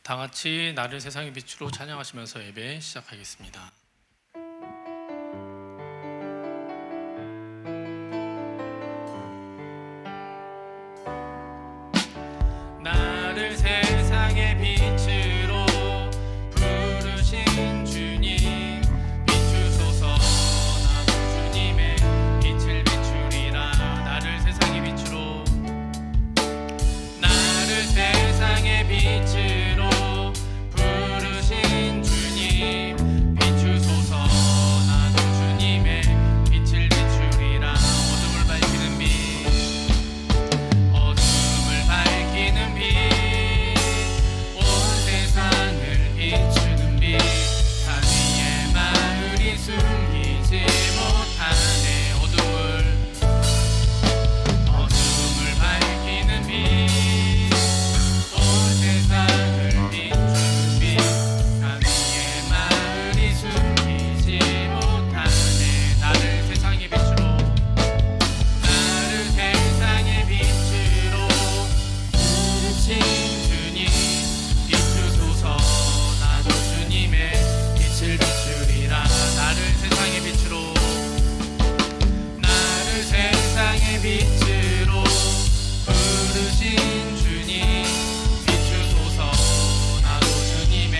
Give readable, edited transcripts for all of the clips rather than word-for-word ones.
다 같이 나를 세상의 빛으로 찬양하시면서 예배 시작하겠습니다. 나를 세상의 빛으로 부르신 주님, 비추소서. 나도 주님의 빛을 비추리라. 나를 세상의 빛으로, 나를 세상의 빛으로 부르신 주님, 비추소서. 나도 주님의 빛을 비추리라. 어둠을 밝히는 빛, 어둠을 밝히는 빛, 온 세상을 비추는 빛. 산 위에 마을이 숨기지 못하네. 어둠을 밝히는 빛, 온 세상을 비추는 빛. 산 위에 마을이 숨기지 못하네. 나를 세상의 빛으로, 나를 세상의 빛으로 부르신 주님, 비추소서. 나도 주님의 빛을 비추리라. 나를 세상의 빛으로, 나를 세상의 빛으로 부르신 주님, 비추소서. 나도 주님의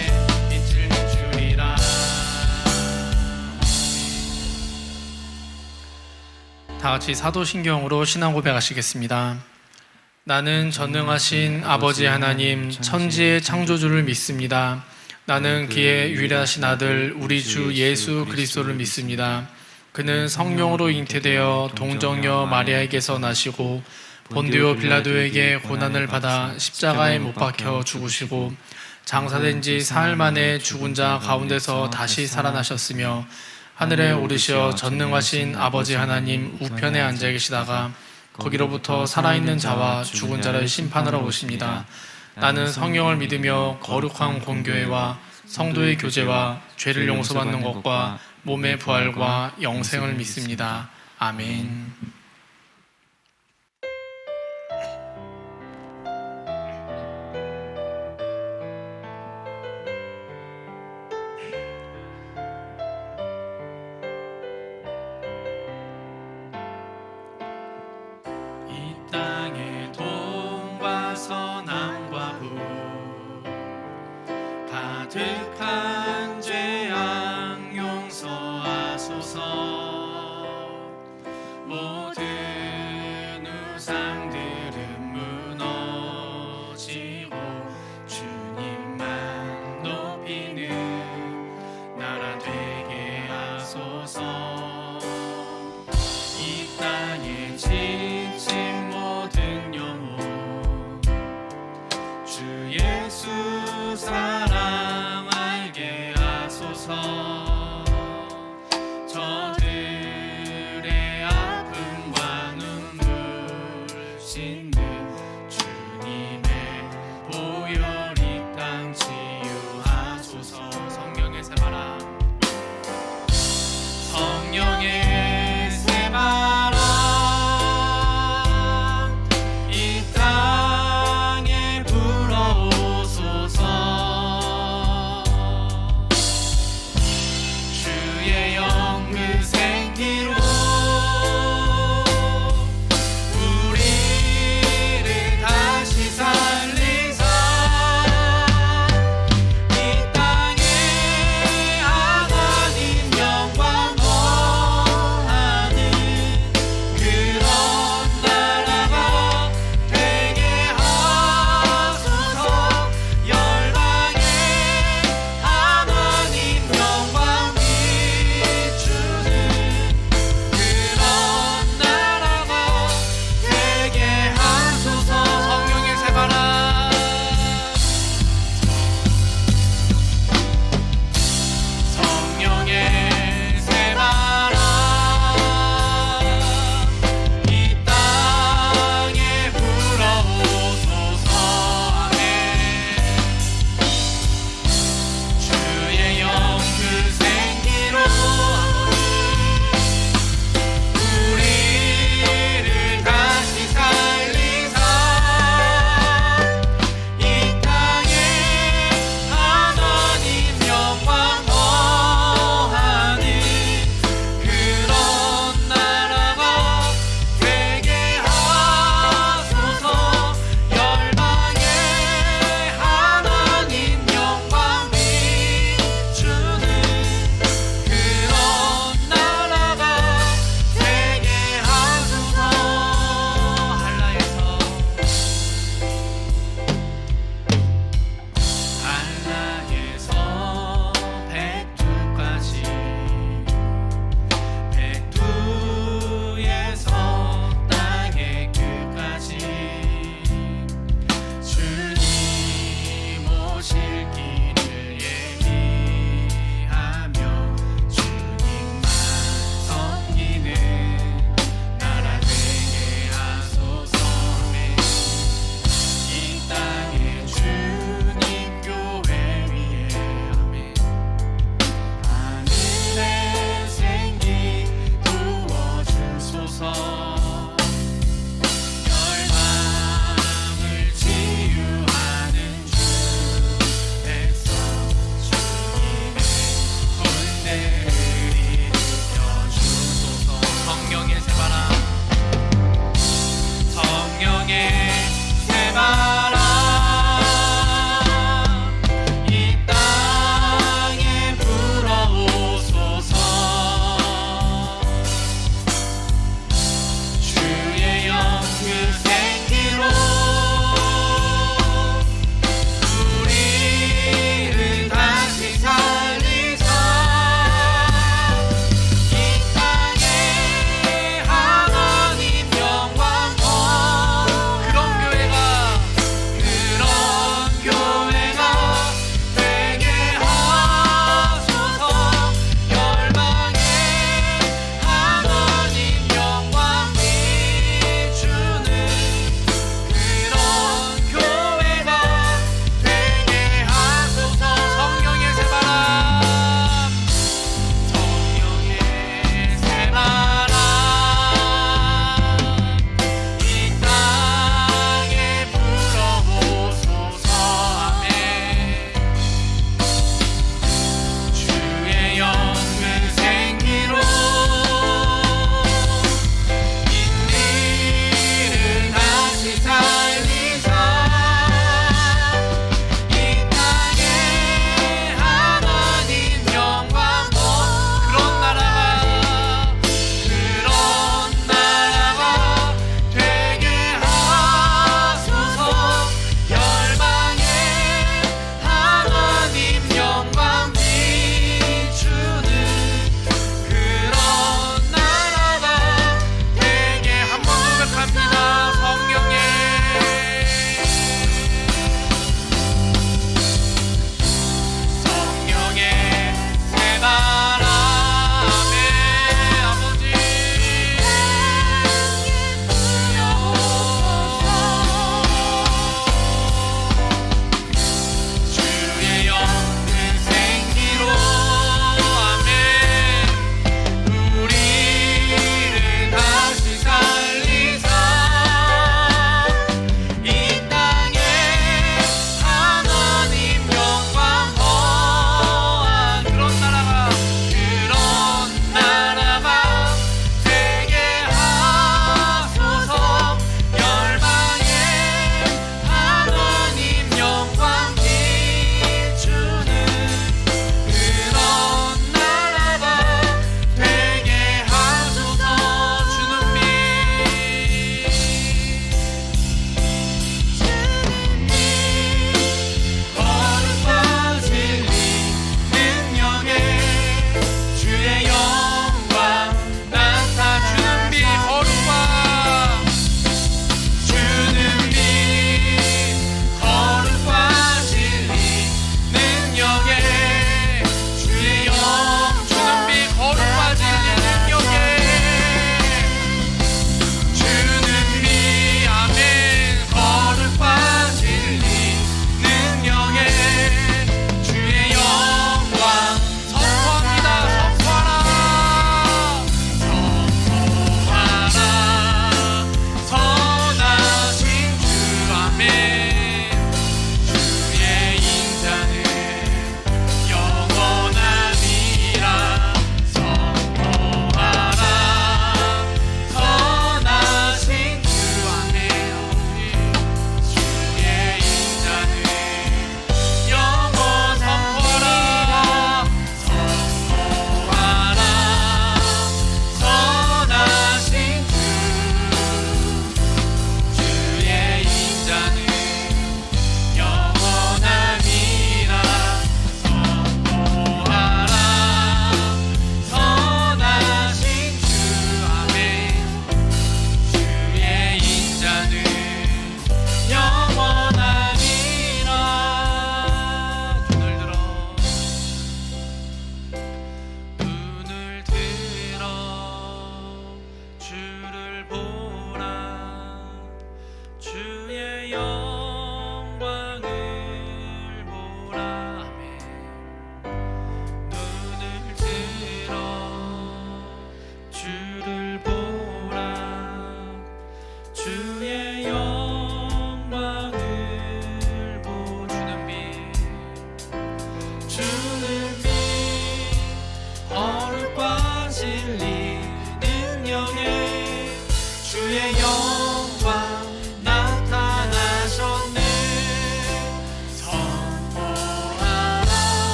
빛을 비추리라. 다 같이 사도신경으로 신앙 고백하시겠습니다. 나는 전능하신 아버지 하나님, 천지의 창조주를 믿습니다. 나는 그의 유일하신 아들 우리 주 예수 그리스도를 믿습니다. 그는 성령으로 잉태되어 동정녀 마리아에게서 나시고 본디오 빌라도에게 고난을 받아 십자가에 못 박혀 죽으시고 장사된 지 사흘 만에 죽은 자 가운데서 다시 살아나셨으며 하늘에 오르시어 전능하신 아버지 하나님 우편에 앉아 계시다가 거기로부터 살아있는 자와 죽은 자를 심판하러 오십니다. 나는 성령을 믿으며 거룩한 공교회와 성도의 교제와 죄를 용서받는 것과 몸의 부활과 영생을 믿습니다. 아멘. 이 땅의 돈과 선함과 부 가득한 죄악 용서하소서. 모든 우상들은 무너지고 주님만 높이는 나라 되게 하소서. 이 땅에 지친 모든 영혼 주 예수 사랑 알게 하소서. 저들의 아픔과 눈물 씻는 주님의 보혈 이 땅 치유하소서. 성령의 새바람, 성령의 새바람 이 땅에 불어오소서.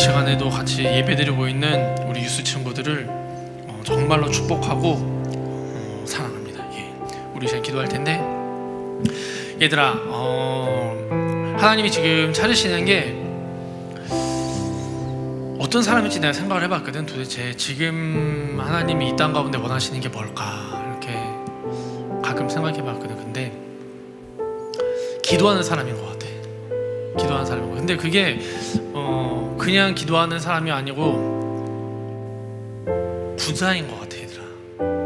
시간에도 같이 예배드리고 있는 우리 유스 친구들을 정말로 축복하고 사랑합니다. 예. 우리 이제 기도할 텐데, 얘들아, 하나님이 지금 찾으시는 게 어떤 사람인지 내가 생각을 해봤거든. 도대체 지금 하나님이 이 땅 가운데 원하시는 게 뭘까, 이렇게 가끔 생각해봤거든. 근데 기도하는 사람인 것 같아. 기도하는 사람인 것 같아. 근데 그게 그냥 기도하는 사람이 아니고 군사인 것 같아. 얘들아,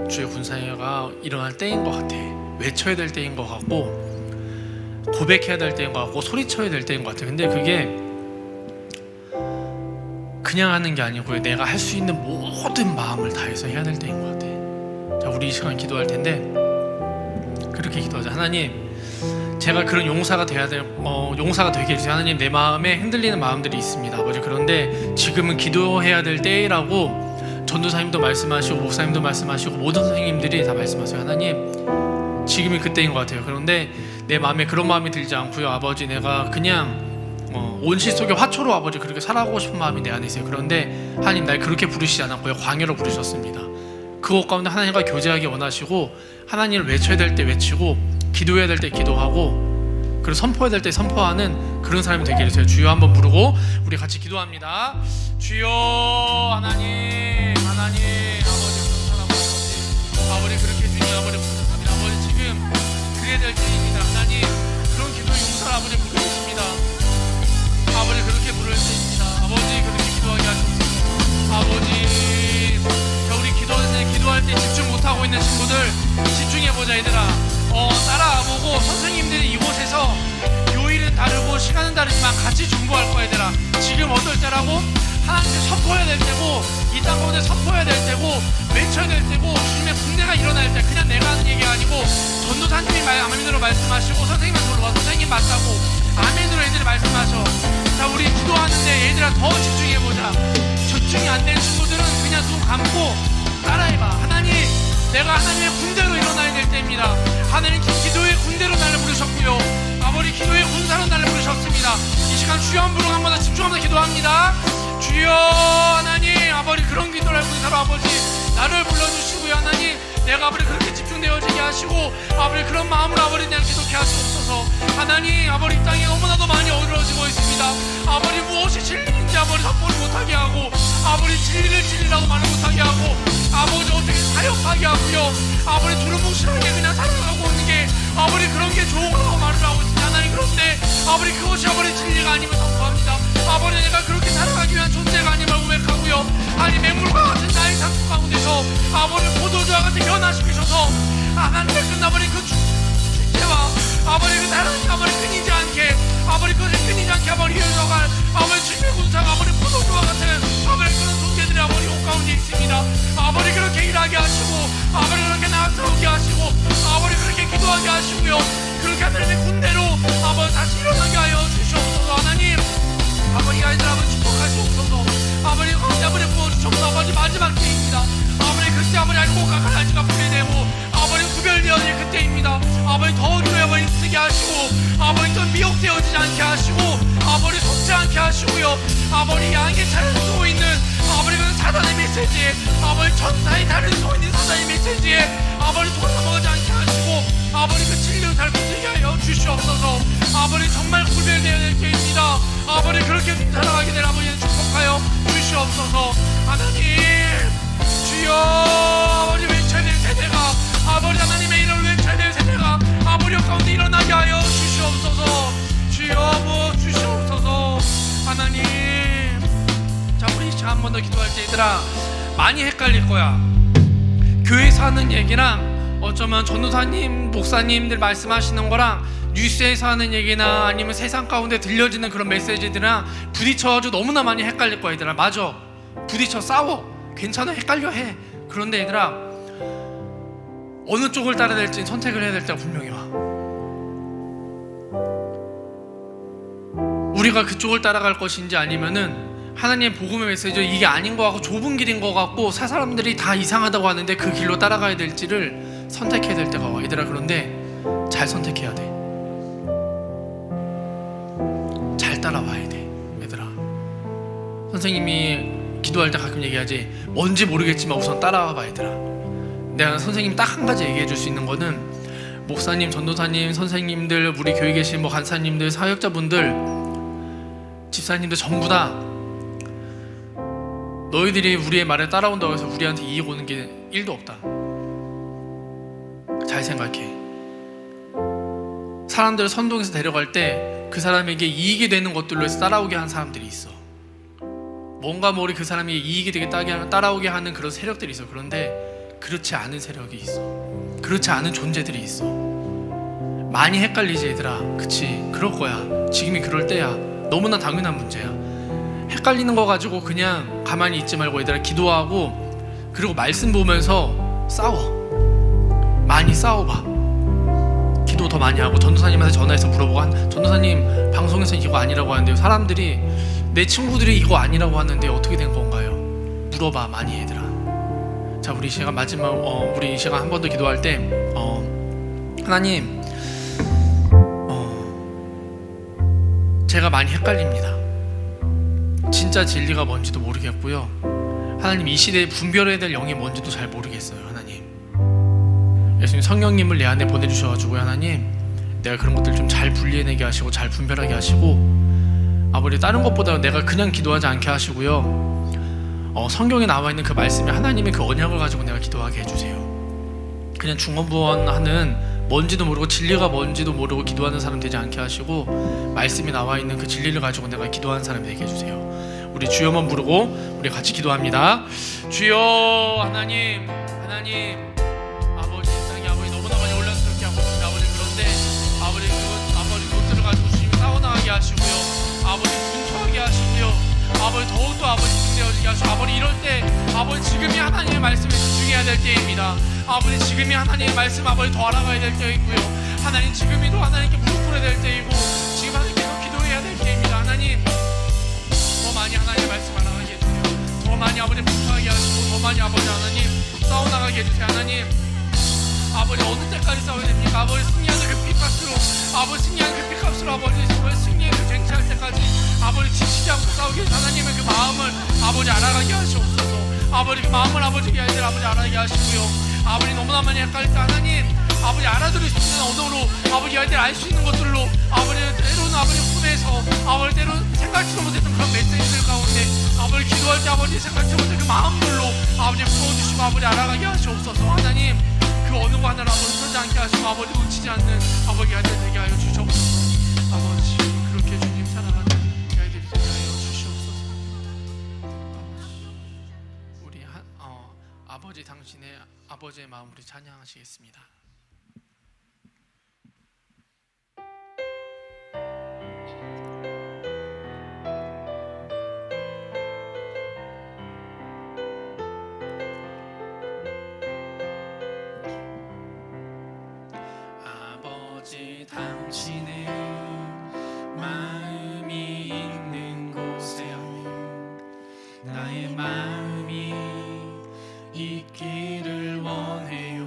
주의 군사가 일어날 때인 것 같아. 외쳐야 될 때인 것 같고, 고백해야 될 때인 것 같고, 소리쳐야 될 때인 것 같아. 근데 그게 그냥 하는 게 아니고 내가 할 수 있는 모든 마음을 다해서 해야 될 때인 것 같아. 자, 우리 이 시간 기도할 텐데 그렇게 기도하자. 하나님, 제가 그런 용사가 용사가 되게 해주세요. 하나님, 내 마음에 흔들리는 마음들이 있습니다, 아버지. 그런데 지금은 기도해야 될 때라고 전도사님도 말씀하시고 목사님도 말씀하시고 모든 선생님들이 다 말씀하세요. 하나님, 지금이 그때인 것 같아요. 그런데 내 마음에 그런 마음이 들지 않고요, 아버지, 내가 그냥 온실 속의 화초로 아버지 그렇게 살아가고 싶은 마음이 내 안에 있어요. 그런데 하나님, 날 그렇게 부르시지 않았고요, 광야로 부르셨습니다. 그것 가운데 하나님과 교제하기 원하시고, 하나님을 외쳐야 될 때 외치고, 기도해야 될 때 기도하고, 그리고 선포해야 될 때 선포하는 그런 사람이 되게 해주세요. 주여 한번 부르고 우리 같이 기도합니다. 주여, 하나님, 아버지, 아버지 그렇게 주님 아버지 부탁합니다. 아버지, 지금 그래야 될 때입니다. 하나님, 그런 기도 용사 아버지 부르십니다. 아버지, 그렇게 부를 때입니다. 아버지, 그렇게 기도하게 하시옵소서. 아버지, 자, 우리 기도할 때 집중 못하고 있는 친구들 집중해보자. 얘들아, 따라와보고, 선생님들이 이곳에서 요일은 다르고 시간은 다르지만 같이 중보할 거야. 얘들아, 지금 어떨 때라고? 하나님께 선포해야 될 때고, 이 땅 가운데 선포해야 될 때고, 외쳐야 될 때고, 주님의 군대가 일어날 때. 그냥 내가 하는 얘기가 아니고 전도사님이 아멘으로 말씀하시고, 선생님이 불러와 선생님 맞다고 아멘으로 애들이 말씀하셔. 자, 우리 기도하는데 얘들아 더 집중해보자. 집중이 안 되는 친구들은 그냥 눈 감고 따라해봐. 하나님, 내가 하나님의 군대로 일어나야 될 때입니다. 하나님, 기도의 군대로 나를 부르셨고요, 아버지, 기도의 군사로 나를 부르셨습니다. 이 시간 주여 한 부르고 한 번 더 집중하면서 기도합니다. 주여, 하나님, 아버지, 그런 기도를 군사로 아버지 나를 불러주시고요. 하나님, 내가 아버지 그렇게 집중되어지게 하시고, 아버지 그런 마음으로 아버지 내가 기도케 하시옵소서. 하나님, 아버지 이 땅에 너무나도 많이 어그러지고 있습니다. 아버지, 무엇이 진리인지 아버지 선포를 못하게 하고, 아버지 진리를 진리라고 말을 못하게 하고, 아버지 어떻게 사역하게 하고요, 아버지 두루뭉실하게 그냥 살아가고 있는 게 아버지 그런 게 좋은 거라고 말을 하고 있습니다. 하나님, 그런데 아버지 그것이 아버지 진리가 아님을 선포합니다. 아버지, 내가 그렇게 살아가기 위한 존재가 아님을 고백하고요, 아니 맹물과 같은 나의 상품 가운데서 아버지 포도주와 같은 변화시키셔서 하나님의 끝나버린 그 주제와 아버지 그 다른 아버지 끊이지 않게, 아버지 그것을 끊이지 않게 아버지 이어져갈 아버지 주님의 군사가 아버지 포도주와 같은 아버지 그런 존재들이 아버지 옷 가운데 있습니다. 아버지 그렇게 일하게 하시고, 아버지 그렇게 나아서게 하시고, 아버지 그렇게 기도하게 하시고요, 그렇게 하나님의 군대로 아버지 다시 일어나게 하여 주시옵소서. 하나님, 아버지 아이들 아버지 축복하시옵소서. 아버지 가운데 아버지 부어주셔서 아버지 마지막 때입니다. 아버지 그때 아버지 알고 가라지가 분해되고 아버지 구별되어질 그때입니다. 아버지 더 기도에 아버지 쓰게 하시고, 아버지 또 미혹되어지지 않게 하시고, 아버지 속지 않게 하시고요, 아버지 양의 차를 쏘고 있는 아버지 그 사단의 메시지에, 아버지 천사의 다른 쏘고 있는 사단의 메시지에 아버지 돌아먹지 않게 하시고, 아버지 그 진리를 잘 붙이게 하여 주시옵소서. 아버지 정말 구별되어야 될 때입니다. 아버지 그렇게 살아가게 될 아버지를 축복하여 주시옵소서. 하나님, 주여, 아버지 외쳐야 될 세대가, 아버지 하나님의 이름을 외쳐야 될 세대가 아버지 가운데 일어나게 하여 주시옵소서. 주여 주시옵소서. 하나님, 자, 우리 시간 한 번 더 기도할 때 얘들아 많이 헷갈릴 거야. 교회에서 하는 얘기랑 어쩌면 전도사님, 목사님들 말씀하시는 거랑 뉴스에서 하는 얘기나 아니면 세상 가운데 들려지는 그런 메시지들이랑 부딪혀가지고 너무나 많이 헷갈릴 거야. 얘들아, 맞아, 부딪혀 싸워, 괜찮아, 헷갈려 해. 그런데 얘들아, 어느 쪽을 따라야 될지 선택을 해야 될 때가 분명히 와. 우리가 그쪽을 따라갈 것인지 아니면은 하나님의 복음의 메시지 이게 아닌 것 같고 좁은 길인 것 같고 사람들이 다 이상하다고 하는데 그 길로 따라가야 될지를 선택해야 될 때가 와. 얘들아, 그런데 잘 선택해야 돼. 잘 따라와야 돼. 얘들아, 선생님이 기도할 때 가끔 얘기하지, 뭔지 모르겠지만 우선 따라와봐 얘들아. 내가 선생님이 딱 한 가지 얘기해 줄 수 있는 거는, 목사님, 전도사님, 선생님들, 우리 교회 계신 뭐 간사님들, 사역자분들, 집사님들 전부 다 너희들이 우리의 말에 따라온다고 해서 우리한테 이익 오는 게 1도 없다. 잘 생각해. 사람들을 선동해서 데려갈 때 그 사람에게 이익이 되는 것들로 해서 따라오게 하는 사람들이 있어. 뭔가 모르게 그 사람에게 이익이 되게 따라오게 하는 그런 세력들이 있어. 그런데 그렇지 않은 세력이 있어. 그렇지 않은 존재들이 있어. 많이 헷갈리지 얘들아. 그치? 그럴 거야. 지금이 그럴 때야. 너무나 당연한 문제야. 헷갈리는 거 가지고 그냥 가만히 있지 말고 얘들아, 기도하고 그리고 말씀 보면서 싸워. 많이 싸워봐. 기도 더 많이 하고, 전도사님한테 전화해서 물어보고, 전도사님 방송에서 이거 아니라고 하는데요, 사람들이, 내 친구들이 이거 아니라고 하는데 어떻게 된 건가요? 물어봐 많이 얘들아. 자, 우리 시간 마지막 우리 이 시간 한 번 더 기도할 때 하나님, 제가 많이 헷갈립니다. 진짜 진리가 뭔지도 모르겠고요. 하나님, 이 시대에 분별해야 될 영이 뭔지도 잘 모르겠어요. 하나님, 예수님 성령님을 내 안에 보내주셔가지고 하나님, 내가 그런 것들 좀 잘 분리해내게 하시고 잘 분별하게 하시고, 아버지 다른 것보다 내가 그냥 기도하지 않게 하시고요, 성경에 나와 있는 그 말씀이 하나님의 그 언약을 가지고 내가 기도하게 해주세요. 그냥 중언부언하는, 뭔지도 모르고 진리가 뭔지도 모르고 기도하는 사람 되지 않게 하시고, 말씀이 나와 있는 그 진리를 가지고 내가 기도하는 사람이 되게 해주세요. 우리 주여만 부르고 우리 같이 기도합니다. 주여. 하나님, 하나님, 아버지, 땅에 아버지 너무나 많이 올라스럽게 하고 있습니다. 아버지, 그런데 아버지 그것들을 가지고 주님이 싸워나가게 하시고요, 아버지 분투하게 하시고요, 아버지 더욱더 아버지 힘내어지게 하시고, 아버지 이럴 때 아버지 지금이 하나님의 말씀에 집중해야 될 때입니다. 아버지 지금이 하나님의 말씀 아버지 더 알아가야 될 때이고요, 하나님 지금이 또 하나님께 무릎 꿇어야 될 때이고, 지금 하나님께서 기도해야 될 때입니다. 하나님 더 많이 하나님의 말씀 알아가게 해주세요. 더 많이 아버지 분투하게 하시고, 더 많이 아버지 하나님 싸워나가게 해주세요. 하나님, 아버지 어느 때까지 싸워야 됩니까? 아버지 승리하는 그 피값으로, 아버지 승리하는 그 피값으로, 아버지 정말 승리의 그 쟁취할 때까지 아버지 지치지 않고 싸우게 해서 하나님의 그 마음을 아버지 알아가게 하시옵소서. 아버지 그 마음을 아버지 아이들 아버지 알아가게 하시고요, 아버지 너무나 많이 헷갈릴 때 하나님 아버지 알아들을 수 있는 언어로, 아버지 아이들 알 수 있는 것들로, 아버지 때로는 아버지 꿈에서, 아버지 때로는 생각지도 못했던 그런 메시지들 가운데 아버지 기도할 때 아버지 생각지 못했던 그 마음들로 아버지 풀어주시고 아버지 알아가게 하시옵소서. 하나님 그 어느 거 하나를 아버지 쓰지 않게 하시고, 아버지 놓치지 않는 아버지 아이들 되게 하여 주시옵소서. 아버지 그렇게 주님 사랑하는 아이들이 되게 하여 주시옵소서. 우리 아버지 당신의 아버지의 마음 우리 찬양하시겠습니다. 당신의 마음이 있는 곳에 나의 마음이 있기를 원해요.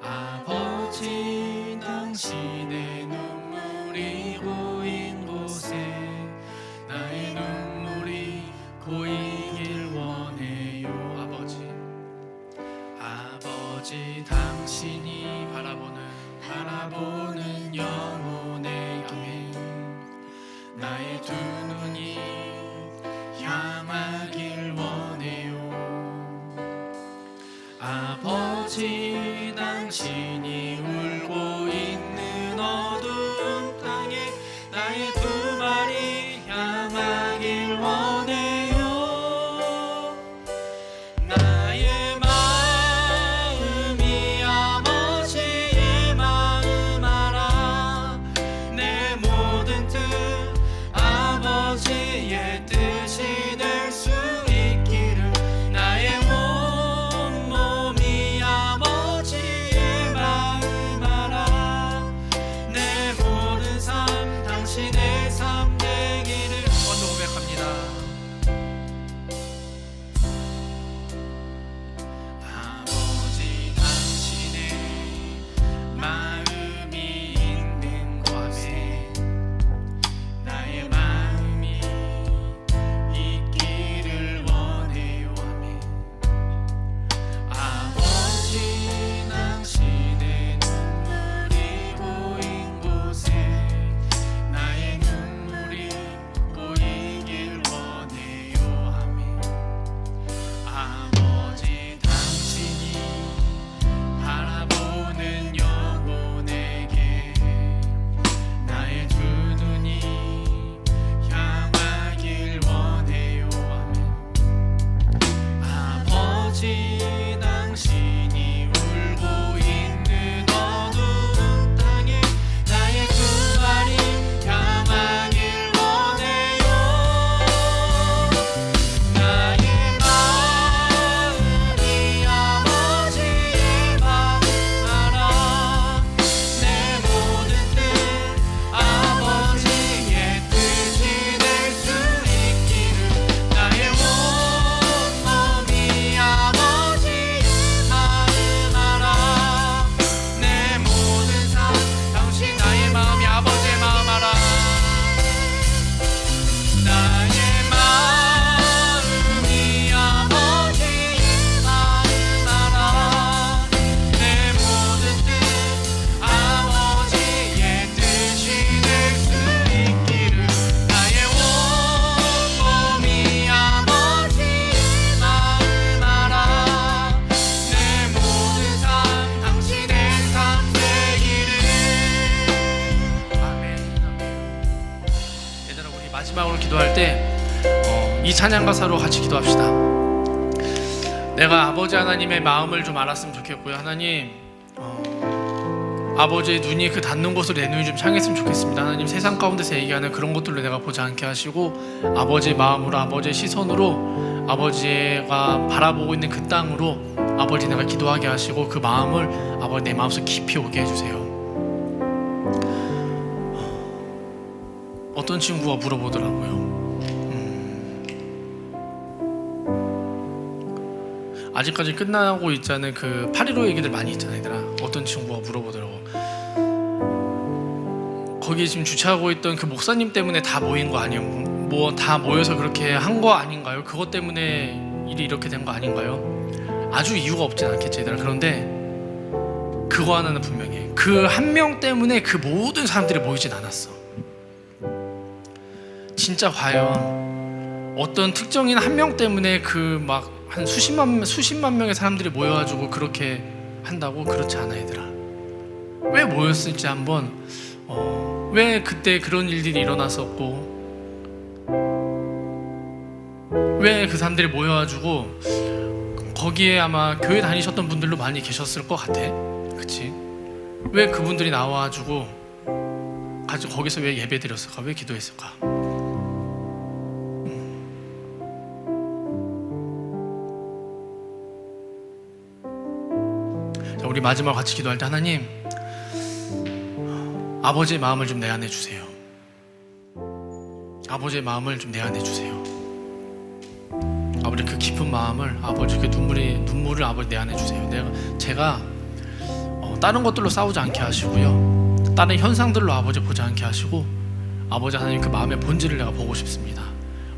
아버지, 당신의 눈물이 고인 곳에 나의 눈물이 고이길 원해요. 아버지, 당신이 바라보는 영혼에게 나의 두 눈이 향하길 원해요. 아버지, 당신이 울고 있는 어두운 땅에 나의 두 발이 향하길 원해요. 나의 마음이 아버지의 마음 알아. 내 모든 뜻 아버지의 뜻이 될 수 있기를. 나의 온몸이 아버지의 마음 기도할 때 이 찬양 가사로 같이 기도합시다. 내가 아버지 하나님의 마음을 좀 알았으면 좋겠고요. 하나님, 아버지의 눈이 그 닿는 곳으로 내 눈이 좀 향했으면 좋겠습니다. 하나님, 세상 가운데서 얘기하는 그런 것들로 내가 보지 않게 하시고 아버지의 마음으로, 아버지의 시선으로, 아버지가 바라보고 있는 그 땅으로 아버지 내가 기도하게 하시고 그 마음을 아버지 내 마음속 깊이 오게 해주세요. 어떤 친구가 물어보더라고요. 아직까지 끝나고 있잖아요. 그 8.15 얘기들 많이 있잖아요, 얘들아. 어떤 친구가 물어보더라고. 거기 지금 주최하고 있던 그 목사님 때문에 다 모인 거 아니에요? 뭐 다 모여서 그렇게 한 거 아닌가요? 그것 때문에 일이 이렇게 된 거 아닌가요? 아주 이유가 없진 않겠지, 얘들아. 그런데 그거 하나는 분명해. 그 한 명 때문에 그 모든 사람들이 모이진 않았어. 진짜 과연 어떤 특정인 한 명 때문에 그 막 한 수십만 명의 사람들이 모여가지고 그렇게 한다고? 그렇지 않아, 얘들아. 왜 모였을지 한번 왜 그때 그런 일들이 일어났었고 왜 그 사람들이 모여가지고 거기에 아마 교회 다니셨던 분들도 많이 계셨을 것 같아. 그치? 왜 그분들이 나와가지고 거기서 왜 예배 드렸을까? 왜 기도했을까? 자, 우리 마지막 같이 기도할 때 하나님, 아버지의 마음을 좀 내 안에 주세요. 아버지의 마음을 좀 내 안에 주세요. 아버지 그 깊은 마음을, 아버지 그 눈물을 아버지 내 안에 주세요. 제가 다른 것들로 싸우지 않게 하시고요, 다른 현상들로 아버지 보지 않게 하시고 아버지 하나님 그 마음의 본질을 내가 보고 싶습니다.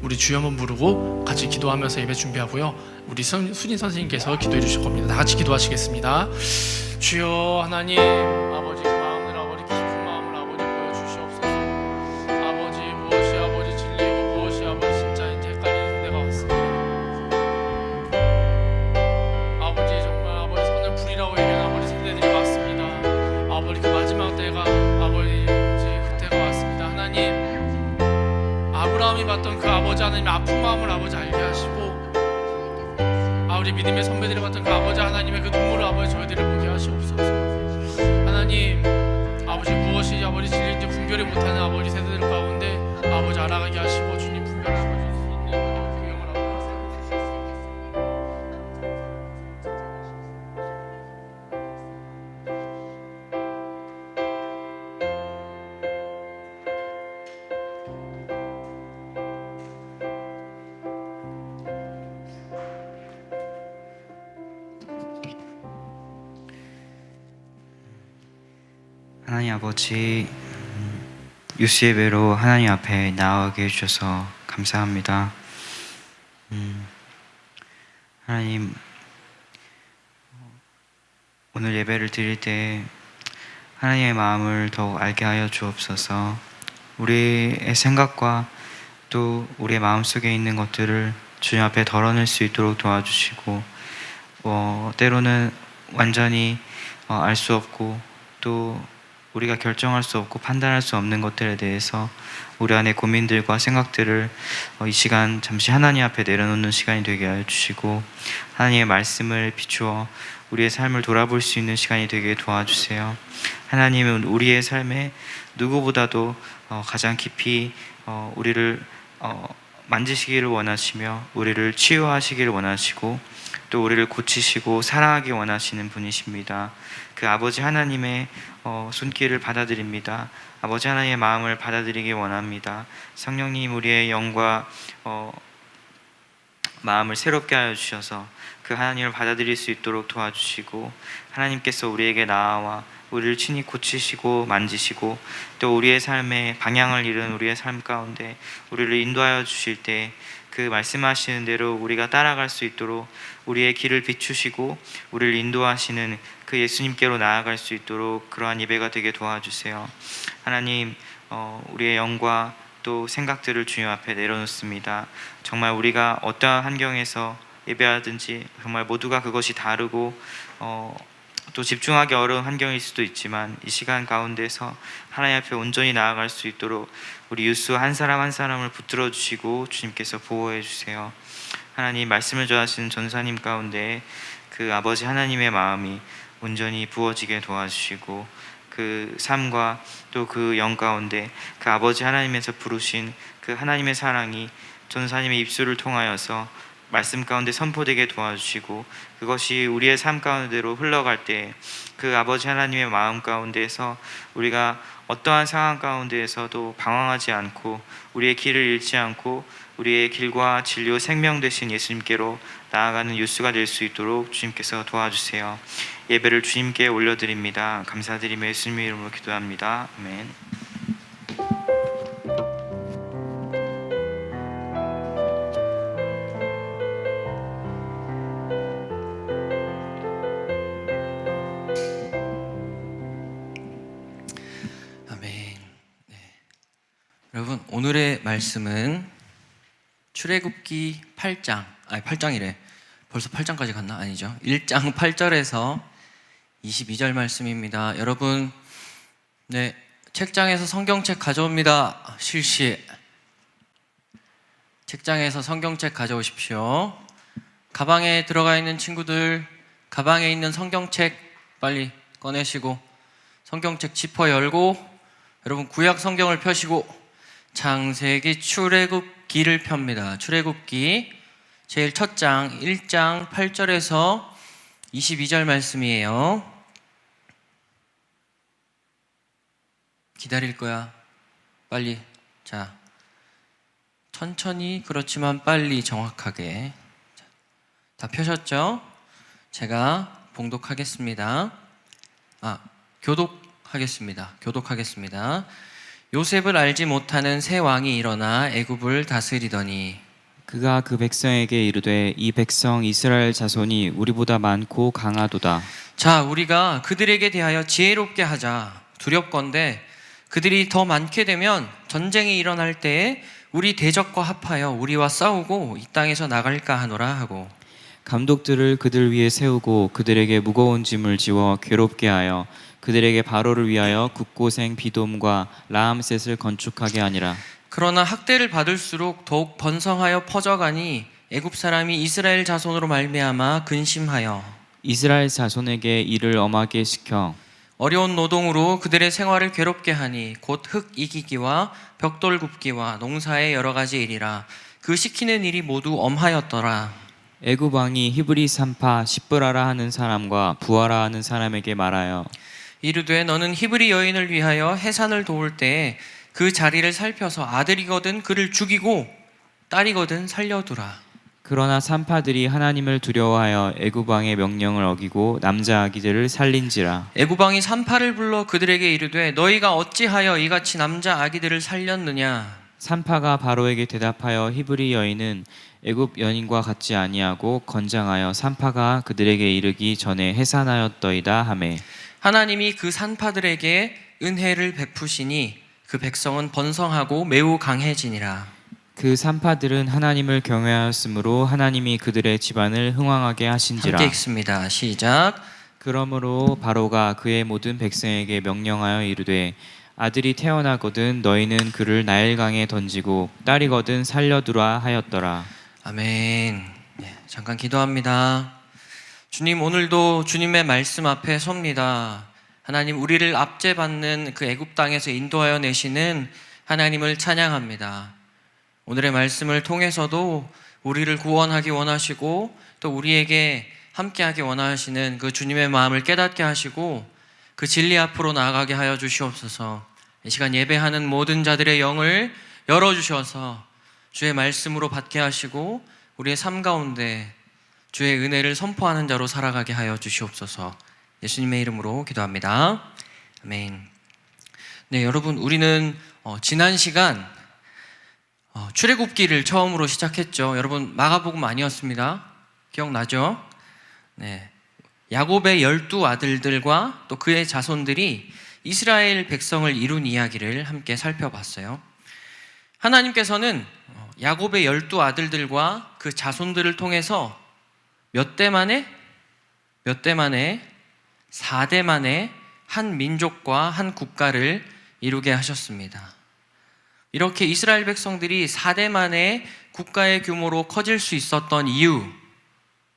우리 주여 한번 부르고 같이 기도하면서 예배 준비하고요, 우리 수진 선생님께서 기도해 주실 겁니다. 다 같이 기도하시겠습니다. 주여 하나님, 아버지 그 마음을, 아버지 깊은 마음을 아버지 보여주시옵소서. 아버지 무엇이 아버지 진리고 무엇이 아버지 진짜인지 헷갈리는 때가 왔습니다. 아버지 정말 아버지 선을 불이라고 얘기하는 아버지 세대들이 왔습니다. 아버지 그 마지막 때가 아버지 이제 그때가 왔습니다. 하나님, 아브라함이 봤던 그 아버지 하나님의 아픈 마음을 아버지 알게 하시고, 우리 믿음의 선배들이 봤던 그 아버지 하나님의 그 눈물을 아버지 저희들을 보게 하시옵소서. 하나님, 아버지 무엇이 아버지 진리인지 분별이 못하는 아버지 세대들 가운데 아버지 알아가게 하시고 주님 분별하고 줄 수 있는 교육을 아버지 하나님 아버지, 유스 예배로 하나님 앞에 나아가게 해주셔서 감사합니다. 하나님, 오늘 예배를 드릴 때 하나님의 마음을 더욱 알게 하여 주옵소서. 우리의 생각과 또 우리의 마음속에 있는 것들을 주님 앞에 덜어낼 수 있도록 도와주시고, 때로는 완전히 알 수 없고 또 우리가 결정할 수 없고 판단할 수 없는 것들에 대해서 우리 안의 고민들과 생각들을 이 시간 잠시 하나님 앞에 내려놓는 시간이 되게 하여 주시고, 하나님의 말씀을 비추어 우리의 삶을 돌아볼 수 있는 시간이 되게 도와주세요. 하나님은 우리의 삶에 누구보다도 가장 깊이 우리를 만지시기를 원하시며 우리를 치유하시기를 원하시고 또 우리를 고치시고 사랑하기 원하시는 분이십니다. 그 아버지 하나님의 손길을 받아들입니다. 아버지 하나님의 마음을 받아들이기 원합니다. 성령님, 우리의 영과 마음을 새롭게 하여 주셔서 그 하나님을 받아들일 수 있도록 도와주시고, 하나님께서 우리에게 나아와 우리를 친히 고치시고 만지시고 또 우리의 삶에 방향을 잃은 우리의 삶 가운데 우리를 인도하여 주실 때 그 말씀하시는 대로 우리가 따라갈 수 있도록 우리의 길을 비추시고 우리를 인도하시는 그 예수님께로 나아갈 수 있도록 그러한 예배가 되게 도와주세요. 하나님, 우리의 영과 또 생각들을 주님 앞에 내려놓습니다. 정말 우리가 어떠한 환경에서 예배하든지 정말 모두가 그것이 다르고 또 집중하기 어려운 환경일 수도 있지만 이 시간 가운데서 하나님 앞에 온전히 나아갈 수 있도록 우리 유수 한 사람 한 사람을 붙들어 주시고 주님께서 보호해 주세요. 하나님, 말씀을 전하시는 전사님 가운데 그 아버지 하나님의 마음이 온전히 부어지게 도와주시고 그 삶과 또 그 영 가운데 그 아버지 하나님에서 부르신 그 하나님의 사랑이 전사님의 입술을 통하여서 말씀 가운데 선포되게 도와주시고 그것이 우리의 삶 가운데로 흘러갈 때 그 아버지 하나님의 마음 가운데에서 우리가 어떠한 상황 가운데에서도 방황하지 않고 우리의 길을 잃지 않고 우리의 길과 진료 생명 되신 예수님께로 나아가는 유수가 될 수 있도록 주님께서 도와주세요. 예배를 주님께 올려드립니다. 감사드리며 예수님의 이름으로 기도합니다. 아멘. 아멘. 여러분, 오늘의 말씀은 출애굽기 8장, 8장이래. 벌써 8장까지 갔나? 아니죠. 1장 8절에서 22절 말씀입니다. 여러분, 책장에서 성경책 가져옵니다. 실시. 책장에서 성경책 가져오십시오. 가방에 들어가 있는 친구들, 가방에 있는 성경책 빨리 꺼내시고 성경책 지퍼 열고 여러분 구약 성경을 펴시고 창세기 출애굽기를 펴니다. 출애굽기 제일 첫 장 1장 8절에서 22절 말씀이에요. 기다릴 거야. 빨리. 자, 천천히 그렇지만 빨리 정확하게. 자, 다 펴셨죠? 제가 봉독하겠습니다. 교독하겠습니다. 요셉을 알지 못하는 새 왕이 일어나 애굽을 다스리더니 그가 그 백성에게 이르되 이 백성 이스라엘 자손이 우리보다 많고 강하도다. 자, 우리가 그들에게 대하여 지혜롭게 하자. 두렵건대 그들이 더 많게 되면 전쟁이 일어날 때에 우리 대적과 합하여 우리와 싸우고 이 땅에서 나갈까 하노라 하고 감독들을 그들 위에 세우고 그들에게 무거운 짐을 지워 괴롭게 하여 그들에게 바로를 위하여 국고생 비돔과 라암셋을 건축하게 하니라. 그러나 학대를 받을수록 더욱 번성하여 퍼져가니 애굽 사람이 이스라엘 자손으로 말미암아 근심하여 이스라엘 자손에게 이를 엄하게 시켜 어려운 노동으로 그들의 생활을 괴롭게 하니 곧 흙 이기기와 벽돌 굽기와 농사의 여러 가지 일이라. 그 시키는 일이 모두 엄하였더라. 애굽 왕이 히브리 산파 시브라라 하는 사람과 부하라 하는 사람에게 말하여 이르되 너는 히브리 여인을 위하여 해산을 도울 때에 그 자리를 살펴서 아들이거든 그를 죽이고 딸이거든 살려두라. 그러나 산파들이 하나님을 두려워하여 애굽 왕의 명령을 어기고 남자 아기들을 살린지라. 애굽 왕이 산파를 불러 그들에게 이르되 너희가 어찌하여 이같이 남자 아기들을 살렸느냐. 산파가 바로에게 대답하여 히브리 여인은 애굽 여인과 같지 아니하고 건장하여 산파가 그들에게 이르기 전에 해산하였더이다 하매 하나님이 그 산파들에게 은혜를 베푸시니 그 백성은 번성하고 매우 강해지니라. 그 산파들은 하나님을 경외하였으므로 하나님이 그들의 집안을 흥왕하게 하신지라. 함께 읽습니다. 시작. 그러므로 바로가 그의 모든 백성에게 명령하여 이르되 아들이 태어나거든 너희는 그를 나일강에 던지고 딸이거든 살려두라 하였더라. 아멘. 잠깐 기도합니다. 주님, 오늘도 주님의 말씀 앞에 섭니다. 하나님, 우리를 압제받는 그 애굽 땅에서 인도하여 내시는 하나님을 찬양합니다. 오늘의 말씀을 통해서도 우리를 구원하기 원하시고 또 우리에게 함께하기 원하시는 그 주님의 마음을 깨닫게 하시고 그 진리 앞으로 나아가게 하여 주시옵소서. 이 시간 예배하는 모든 자들의 영을 열어주셔서 주의 말씀으로 받게 하시고 우리의 삶 가운데 주의 은혜를 선포하는 자로 살아가게 하여 주시옵소서. 예수님의 이름으로 기도합니다. 아멘. 네, 여러분, 우리는 지난 시간 출애굽기를 처음으로 시작했죠. 여러분, 마가복음 아니었습니다. 기억나죠? 네, 야곱의 12아들들과 또 그의 자손들이 이스라엘 백성을 이룬 이야기를 함께 살펴봤어요. 하나님께서는 야곱의 12아들들과 그 자손들을 통해서 몇 대 만에 4대 만에 한 민족과 한 국가를 이루게 하셨습니다. 이렇게 이스라엘 백성들이 4대 만에 국가의 규모로 커질 수 있었던 이유,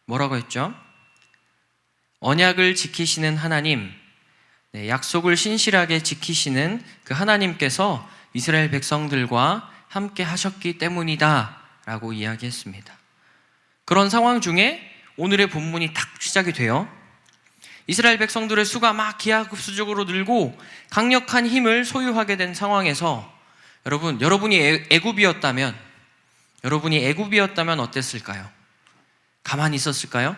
뭐라고 했죠? 언약을 지키시는 하나님, 약속을 신실하게 지키시는 그 하나님께서 이스라엘 백성들과 함께 하셨기 때문이다 라고 이야기했습니다. 그런 상황 중에 오늘의 본문이 딱 시작이 돼요. 이스라엘 백성들의 수가 막 기하급수적으로 늘고 강력한 힘을 소유하게 된 상황에서 여러분이 애굽이었다면 어땠을까요? 가만히 있었을까요?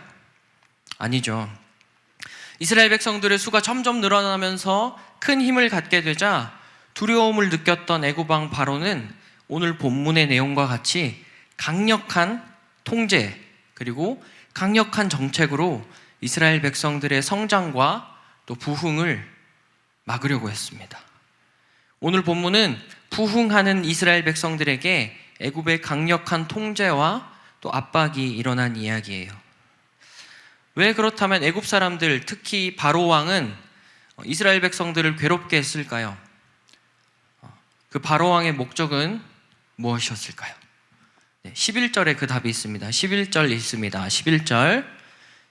아니죠. 이스라엘 백성들의 수가 점점 늘어나면서 큰 힘을 갖게 되자 두려움을 느꼈던 애굽 왕 바로는 오늘 본문의 내용과 같이 강력한 통제 그리고 강력한 정책으로 이스라엘 백성들의 성장과 또 부흥을 막으려고 했습니다. 오늘 본문은 부흥하는 이스라엘 백성들에게 애굽의 강력한 통제와 또 압박이 일어난 이야기예요. 왜 그렇다면 애굽 사람들, 특히 바로 왕은 이스라엘 백성들을 괴롭게 했을까요? 그 바로 왕의 목적은 무엇이었을까요? 11절에 그 답이 있습니다. 11절 있습니다. 11절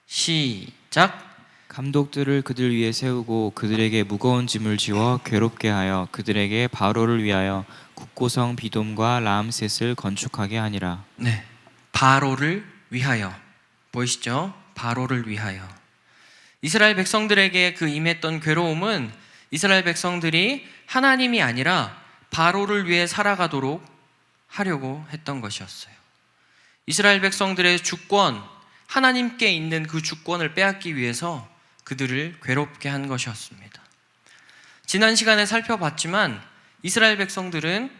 시작. 감독들을 그들 위에 세우고 그들에게 무거운 짐을 지워 괴롭게 하여 그들에게 바로를 위하여 국고성 비돔과 라암셋을 건축하게 하니라. 네, 바로를 위하여. 보이시죠? 바로를 위하여. 이스라엘 백성들에게 그 임했던 괴로움은 이스라엘 백성들이 하나님이 아니라 바로를 위해 살아가도록 하려고 했던 것이었어요. 이스라엘 백성들의 주권, 하나님께 있는 그 주권을 빼앗기 위해서 그들을 괴롭게 한 것이었습니다. 지난 시간에 살펴봤지만 이스라엘 백성들은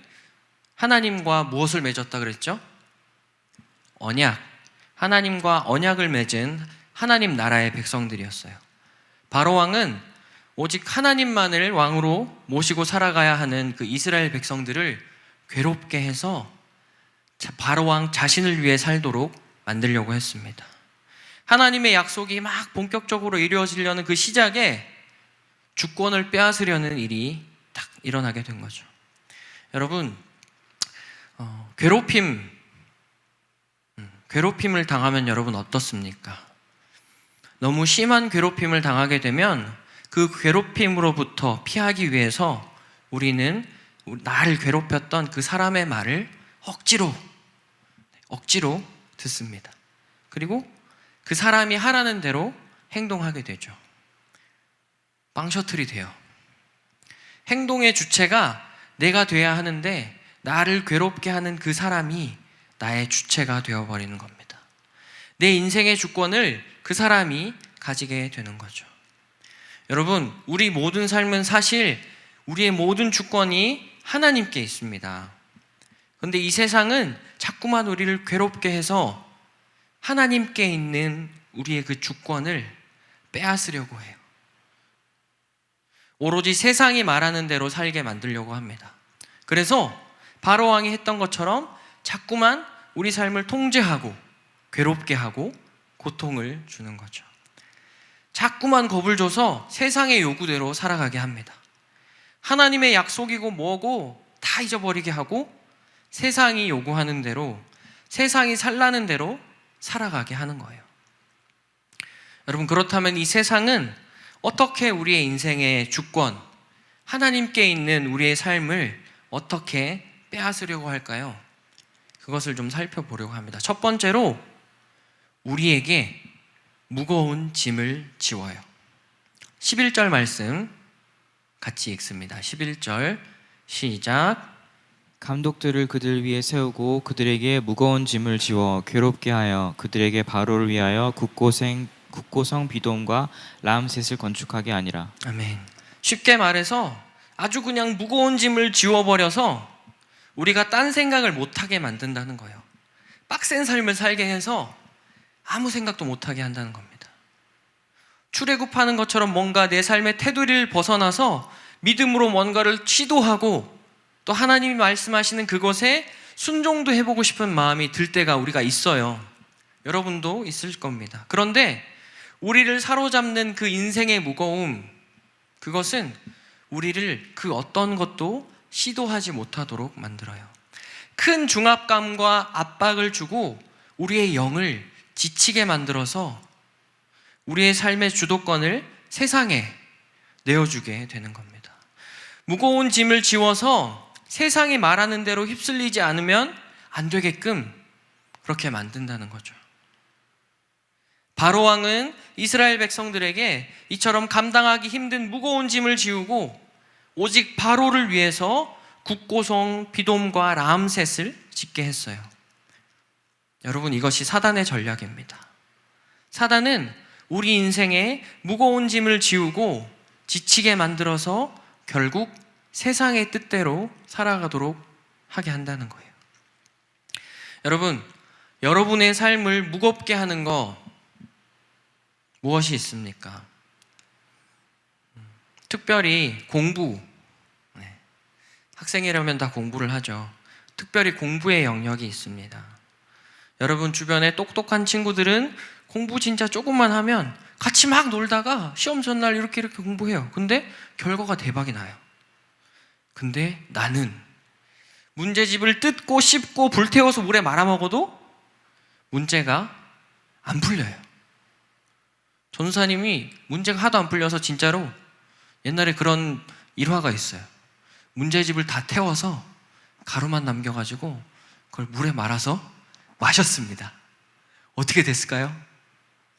하나님과 무엇을 맺었다 그랬죠? 언약. 하나님과 언약을 맺은 하나님 나라의 백성들이었어요. 바로 왕은 오직 하나님만을 왕으로 모시고 살아가야 하는 그 이스라엘 백성들을 괴롭게 해서 바로 왕 자신을 위해 살도록 만들려고 했습니다. 하나님의 약속이 막 본격적으로 이루어지려는 그 시작에 주권을 빼앗으려는 일이 딱 일어나게 된 거죠. 여러분, 괴롭힘을 당하면 여러분 어떻습니까? 너무 심한 괴롭힘을 당하게 되면 그 괴롭힘으로부터 피하기 위해서 우리는 나를 괴롭혔던 그 사람의 말을 억지로 듣습니다. 그리고 그 사람이 하라는 대로 행동하게 되죠. 빵셔틀이 돼요. 행동의 주체가 내가 돼야 하는데 나를 괴롭게 하는 그 사람이 나의 주체가 되어버리는 겁니다. 내 인생의 주권을 그 사람이 가지게 되는 거죠. 여러분, 우리 모든 삶은 사실 우리의 모든 주권이 하나님께 있습니다. 그런데 이 세상은 자꾸만 우리를 괴롭게 해서 하나님께 있는 우리의 그 주권을 빼앗으려고 해요. 오로지 세상이 말하는 대로 살게 만들려고 합니다. 그래서 바로 왕이 했던 것처럼 자꾸만 우리 삶을 통제하고 괴롭게 하고 고통을 주는 거죠. 자꾸만 겁을 줘서 세상의 요구대로 살아가게 합니다. 하나님의 약속이고 뭐고 다 잊어버리게 하고 세상이 요구하는 대로, 세상이 살라는 대로 살아가게 하는 거예요. 여러분, 그렇다면 이 세상은 어떻게 우리의 인생의 주권, 하나님께 있는 우리의 삶을 어떻게 빼앗으려고 할까요? 그것을 좀 살펴보려고 합니다. 첫 번째로 우리에게 무거운 짐을 지워요. 11절 말씀 같이 읽습니다. 11절 시작. 감독들을 그들 위에 세우고 그들에게 무거운 짐을 지워 괴롭게 하여 그들에게 바로를 위하여 국고성 비돔과 라암셋을 건축하게 하니라. 아멘. 쉽게 말해서 아주 그냥 무거운 짐을 지워버려서 우리가 딴 생각을 못하게 만든다는 거예요. 빡센 삶을 살게 해서 아무 생각도 못하게 한다는 겁니다. 출애굽하는 것처럼 뭔가 내 삶의 테두리를 벗어나서 믿음으로 뭔가를 시도하고 또 하나님이 말씀하시는 그것에 순종도 해보고 싶은 마음이 들 때가 우리가 있어요. 여러분도 있을 겁니다. 그런데 우리를 사로잡는 그 인생의 무거움, 그것은 우리를 그 어떤 것도 시도하지 못하도록 만들어요. 큰 중압감과 압박을 주고 우리의 영을 지치게 만들어서 우리의 삶의 주도권을 세상에 내어주게 되는 겁니다. 무거운 짐을 지워서 세상이 말하는 대로 휩쓸리지 않으면 안 되게끔 그렇게 만든다는 거죠. 바로 왕은 이스라엘 백성들에게 이처럼 감당하기 힘든 무거운 짐을 지우고 오직 바로를 위해서 국고성 비돔과 라암셋을 짓게 했어요. 여러분, 이것이 사단의 전략입니다. 사단은 우리 인생에 무거운 짐을 지우고 지치게 만들어서 결국 세상의 뜻대로 살아가도록 하게 한다는 거예요. 여러분, 여러분의 삶을 무겁게 하는 거 무엇이 있습니까? 특별히 공부. 학생이라면 다 공부를 하죠. 특별히 공부의 영역이 있습니다. 여러분 주변에 똑똑한 친구들은 공부 진짜 조금만 하면 같이 막 놀다가 시험 전날 이렇게 공부해요. 근데 결과가 대박이 나요. 근데 나는 문제집을 뜯고 씹고 불태워서 물에 말아먹어도 문제가 안 풀려요. 전도사님이 문제가 하도 안 풀려서 진짜로 옛날에 그런 일화가 있어요. 문제집을 다 태워서 가루만 남겨가지고 그걸 물에 말아서 마셨습니다. 어떻게 됐을까요?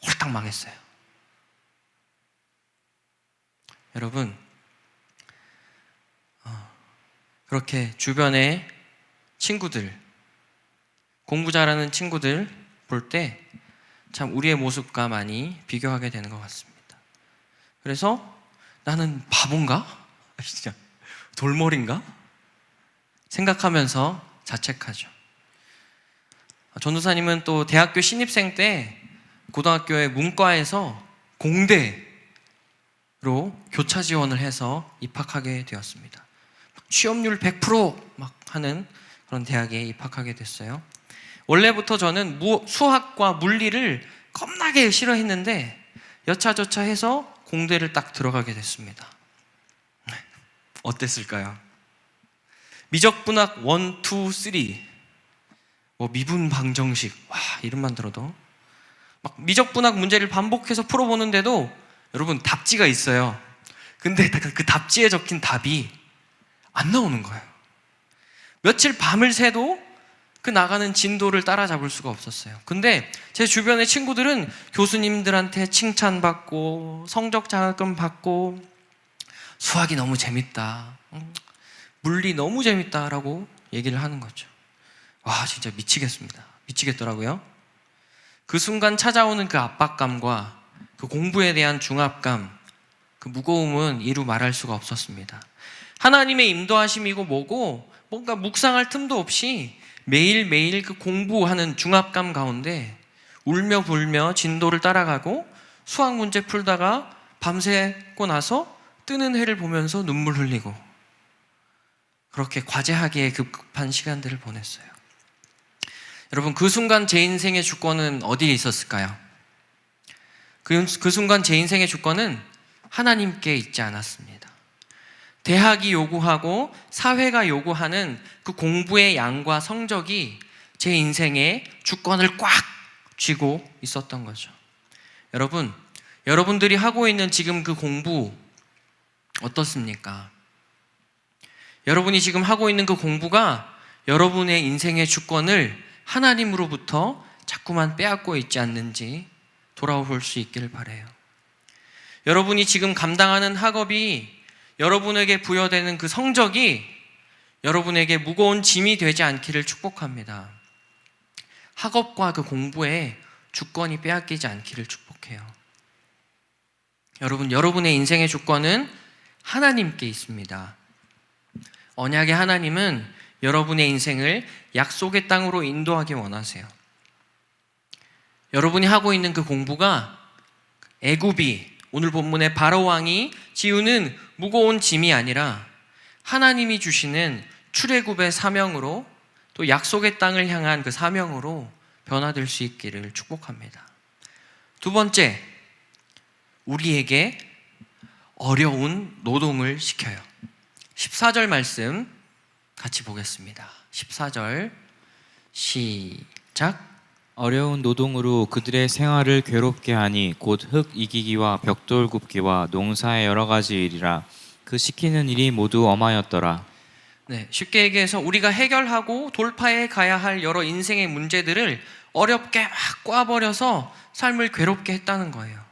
홀딱 망했어요. 여러분, 그렇게 주변에 친구들, 공부 잘하는 친구들 볼 때 참 우리의 모습과 많이 비교하게 되는 것 같습니다. 그래서 나는 바본가? 진짜 돌머리인가? 생각하면서 자책하죠. 전도사님은 또 대학교 신입생 때 고등학교의 문과에서 공대로 교차 지원을 해서 입학하게 되었습니다. 취업률 100% 막 하는 그런 대학에 입학하게 됐어요. 원래부터 저는 수학과 물리를 겁나게 싫어했는데 여차저차 해서 공대를 딱 들어가게 됐습니다. 어땠을까요? 미적분학 1, 2, 3, 미분 방정식, 와, 이름만 들어도 막 미적분학 문제를 반복해서 풀어보는데도 여러분 답지가 있어요. 근데 그 답지에 적힌 답이 안 나오는 거예요. 며칠 밤을 새도 그 나가는 진도를 따라잡을 수가 없었어요. 근데 제 주변의 친구들은 교수님들한테 칭찬받고 성적 장학금 받고 수학이 너무 재밌다, 물리 너무 재밌다라고 얘기를 하는 거죠. 와, 진짜 미치겠더라고요. 그 순간 찾아오는 그 압박감과 그 공부에 대한 중압감, 그 무거움은 이루 말할 수가 없었습니다. 하나님의 인도하심이고 뭐고 뭔가 묵상할 틈도 없이 매일매일 그 공부하는 중압감 가운데 울며 불며 진도를 따라가고 수학 문제 풀다가 밤새고 나서 뜨는 해를 보면서 눈물 흘리고 그렇게 과제하기에 급급한 시간들을 보냈어요. 여러분, 그 순간 제 인생의 주권은 어디에 있었을까요? 그 순간 제 인생의 주권은 하나님께 있지 않았습니다. 대학이 요구하고 사회가 요구하는 그 공부의 양과 성적이 제 인생의 주권을 꽉 쥐고 있었던 거죠. 여러분, 여러분들이 하고 있는 지금 그 공부 어떻습니까? 여러분이 지금 하고 있는 그 공부가 여러분의 인생의 주권을 하나님으로부터 자꾸만 빼앗고 있지 않는지 돌아볼 수 있기를 바라요. 여러분이 지금 감당하는 학업이 여러분에게 부여되는 그 성적이 여러분에게 무거운 짐이 되지 않기를 축복합니다. 학업과 그 공부에 주권이 빼앗기지 않기를 축복해요. 여러분, 여러분의 인생의 주권은 하나님께 있습니다. 언약의 하나님은 여러분의 인생을 약속의 땅으로 인도하기 원하세요. 여러분이 하고 있는 그 공부가 애굽이, 오늘 본문의 바로 왕이 지우는 무거운 짐이 아니라 하나님이 주시는 출애굽의 사명으로 또 약속의 땅을 향한 그 사명으로 변화될 수 있기를 축복합니다. 두 번째, 우리에게 어려운 노동을 시켜요. 14절 말씀 같이 보겠습니다. 14절 시작. 어려운 노동으로 그들의 생활을 괴롭게 하니 곧 흙 이기기와 벽돌 굽기와 농사의 여러 가지 일이라. 그 시키는 일이 모두 엄하였더라. 네, 쉽게 얘기해서 우리가 해결하고 돌파해 가야 할 여러 인생의 문제들을 어렵게 막 꽈버려서 삶을 괴롭게 했다는 거예요.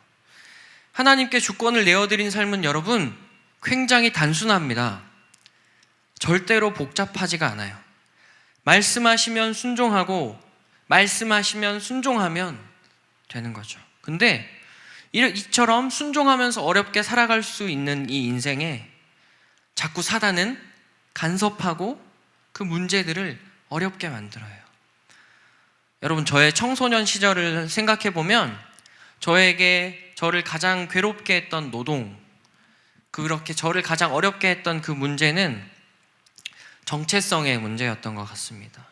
하나님께 주권을 내어드린 삶은 여러분 굉장히 단순합니다. 절대로 복잡하지가 않아요. 말씀하시면 순종하고 말씀하시면 순종하면 되는 거죠. 근데 이처럼 순종하면서 어렵게 살아갈 수 있는 이 인생에 자꾸 사단은 간섭하고 그 문제들을 어렵게 만들어요. 여러분, 저의 청소년 시절을 생각해 보면 저를 가장 괴롭게 했던 노동, 그렇게 저를 가장 어렵게 했던 그 문제는 정체성의 문제였던 것 같습니다.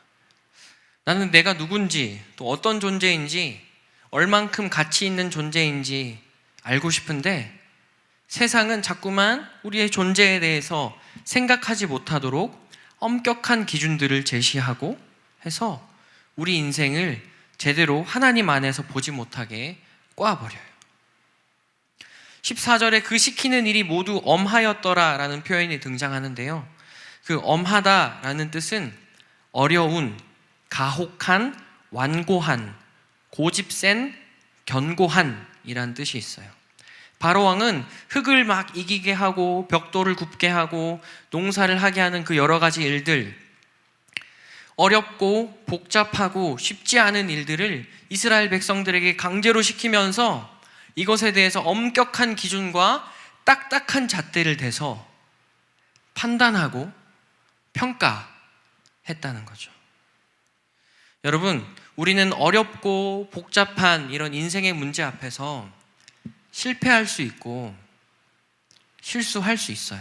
나는 내가 누군지, 또 어떤 존재인지, 얼만큼 가치 있는 존재인지 알고 싶은데 세상은 자꾸만 우리의 존재에 대해서 생각하지 못하도록 엄격한 기준들을 제시하고 해서 우리 인생을 제대로 하나님 안에서 보지 못하게 꽈버려요. 14절에 그 시키는 일이 모두 엄하였더라 라는 표현이 등장하는데요. 그 엄하다라는 뜻은 어려운, 가혹한, 완고한, 고집센, 견고한 이란 뜻이 있어요. 바로왕은 흙을 막 이기게 하고 벽돌을 굽게 하고 농사를 하게 하는 그 여러 가지 일들, 어렵고 복잡하고 쉽지 않은 일들을 이스라엘 백성들에게 강제로 시키면서 이것에 대해서 엄격한 기준과 딱딱한 잣대를 대서 판단하고 평가했다는 거죠. 여러분, 우리는 어렵고 복잡한 이런 인생의 문제 앞에서 실패할 수 있고 실수할 수 있어요.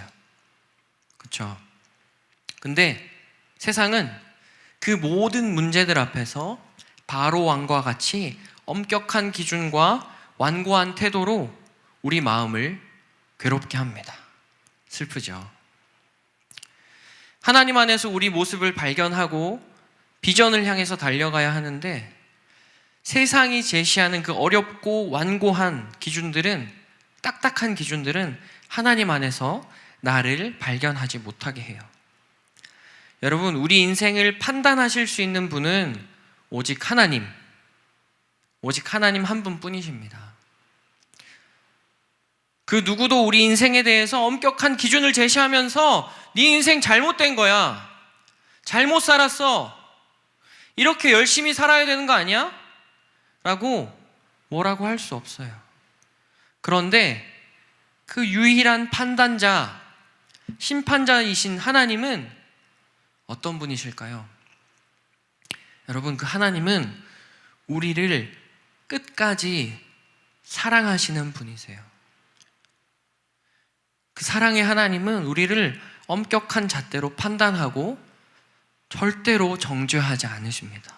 그렇죠? 근데 세상은 그 모든 문제들 앞에서 바로 왕과 같이 엄격한 기준과 완고한 태도로 우리 마음을 괴롭게 합니다. 슬프죠? 하나님 안에서 우리 모습을 발견하고 비전을 향해서 달려가야 하는데 세상이 제시하는 그 어렵고 완고한 기준들은, 딱딱한 기준들은 하나님 안에서 나를 발견하지 못하게 해요. 여러분, 우리 인생을 판단하실 수 있는 분은 오직 하나님 한 분뿐이십니다. 그 누구도 우리 인생에 대해서 엄격한 기준을 제시하면서 네 인생 잘못된 거야, 잘못 살았어, 이렇게 열심히 살아야 되는 거 아니야? 라고 뭐라고 할 수 없어요. 그런데 그 유일한 판단자, 심판자이신 하나님은 어떤 분이실까요? 여러분, 그 하나님은 우리를 끝까지 사랑하시는 분이세요. 그 사랑의 하나님은 우리를 엄격한 잣대로 판단하고 절대로 정죄하지 않으십니다.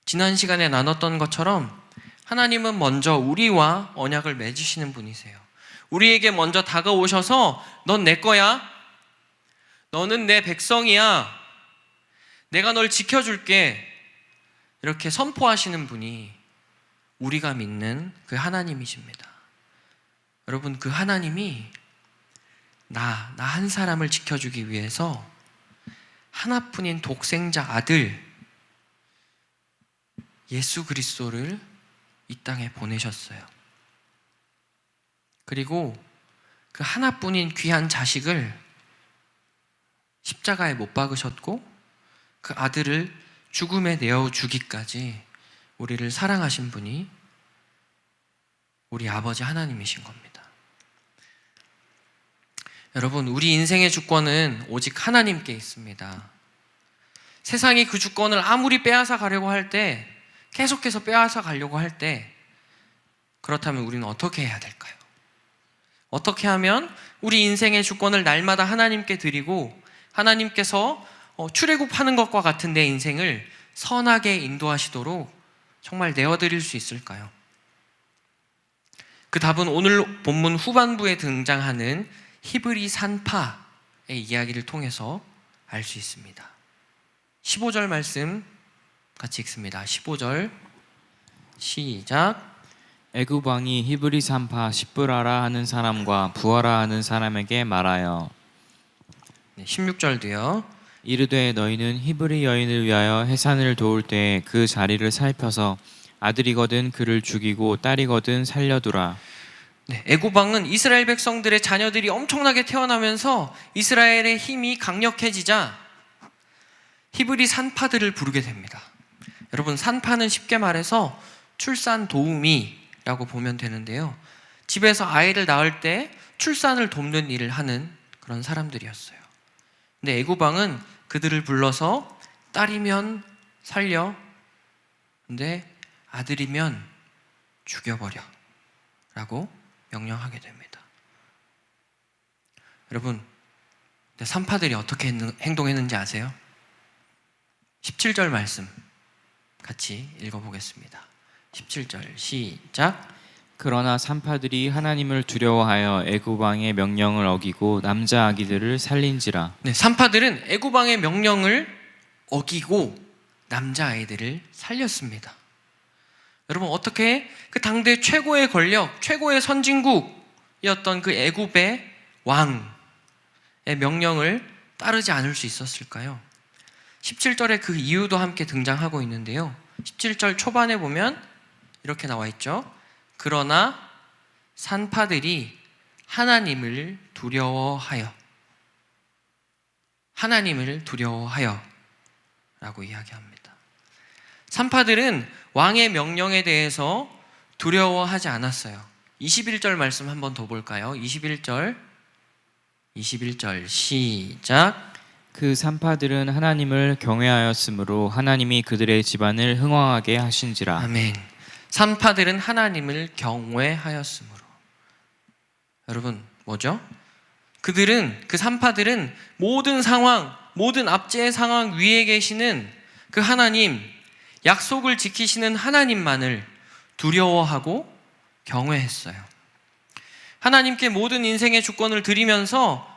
지난 시간에 나눴던 것처럼 하나님은 먼저 우리와 언약을 맺으시는 분이세요. 우리에게 먼저 다가오셔서 넌 내 거야, 너는 내 백성이야, 내가 널 지켜줄게, 이렇게 선포하시는 분이 우리가 믿는 그 하나님이십니다. 여러분, 그 하나님이 나 한 사람을 지켜주기 위해서 하나뿐인 독생자 아들 예수 그리스도를 이 땅에 보내셨어요. 그리고 그 하나뿐인 귀한 자식을 십자가에 못 박으셨고 그 아들을 죽음에 내어 주기까지 우리를 사랑하신 분이 우리 아버지 하나님이신 겁니다. 여러분, 우리 인생의 주권은 오직 하나님께 있습니다. 세상이 그 주권을 아무리 빼앗아 가려고 할 때, 계속해서 빼앗아 가려고 할 때, 그렇다면 우리는 어떻게 해야 될까요? 어떻게 하면 우리 인생의 주권을 날마다 하나님께 드리고 하나님께서 출애굽하는 것과 같은 내 인생을 선하게 인도하시도록 정말 내어드릴 수 있을까요? 그 답은 오늘 본문 후반부에 등장하는 히브리 산파의 이야기를 통해서 알 수 있습니다. 15절 말씀 같이 읽습니다. 15절 시작. 애굽 왕이 히브리 산파 십브라라 하는 사람과 부하라 하는 사람에게 말하여 16절도요. 이르되 너희는 히브리 여인을 위하여 해산을 도울 때에 그 자리를 살펴서 아들이거든 그를 죽이고 딸이거든 살려두라. 네, 애굽 왕은 이스라엘 백성들의 자녀들이 엄청나게 태어나면서 이스라엘의 힘이 강력해지자 히브리 산파들을 부르게 됩니다. 여러분, 산파는 쉽게 말해서 출산 도우미라고 보면 되는데요. 집에서 아이를 낳을 때 출산을 돕는 일을 하는 그런 사람들이었어요. 근데 애굽 왕은 그들을 불러서 딸이면 살려, 근데 아들이면 죽여버려 라고 명령하게 됩니다. 여러분, 산파들이 어떻게 행동했는지 아세요? 17절 말씀 같이 읽어보겠습니다. 17절 시작. 그러나 산파들이 하나님을 두려워하여 애굽 왕의 명령을 어기고 남자 아기들을 살린지라. 네, 산파들은 애굽 왕의 명령을 어기고 남자 아이들을 살렸습니다. 여러분, 어떻게 그 당대 최고의 권력, 최고의 선진국이었던 그 애굽의 왕의 명령을 따르지 않을 수 있었을까요? 17절에 그 이유도 함께 등장하고 있는데요. 17절 초반에 보면 이렇게 나와 있죠. 그러나 산파들이 하나님을 두려워하여 라고 이야기합니다. 산파들은 왕의 명령에 대해서 두려워하지 않았어요. 21절 말씀 한번 더 볼까요? 21절 시작. 그 산파들은 하나님을 경외하였으므로 하나님이 그들의 집안을 흥왕하게 하신지라. 아멘. 산파들은 하나님을 경외하였으므로. 여러분, 뭐죠? 그 산파들은 모든 상황, 모든 압제의 상황 위에 계시는 그 하나님, 약속을 지키시는 하나님만을 두려워하고 경외했어요. 하나님께 모든 인생의 주권을 드리면서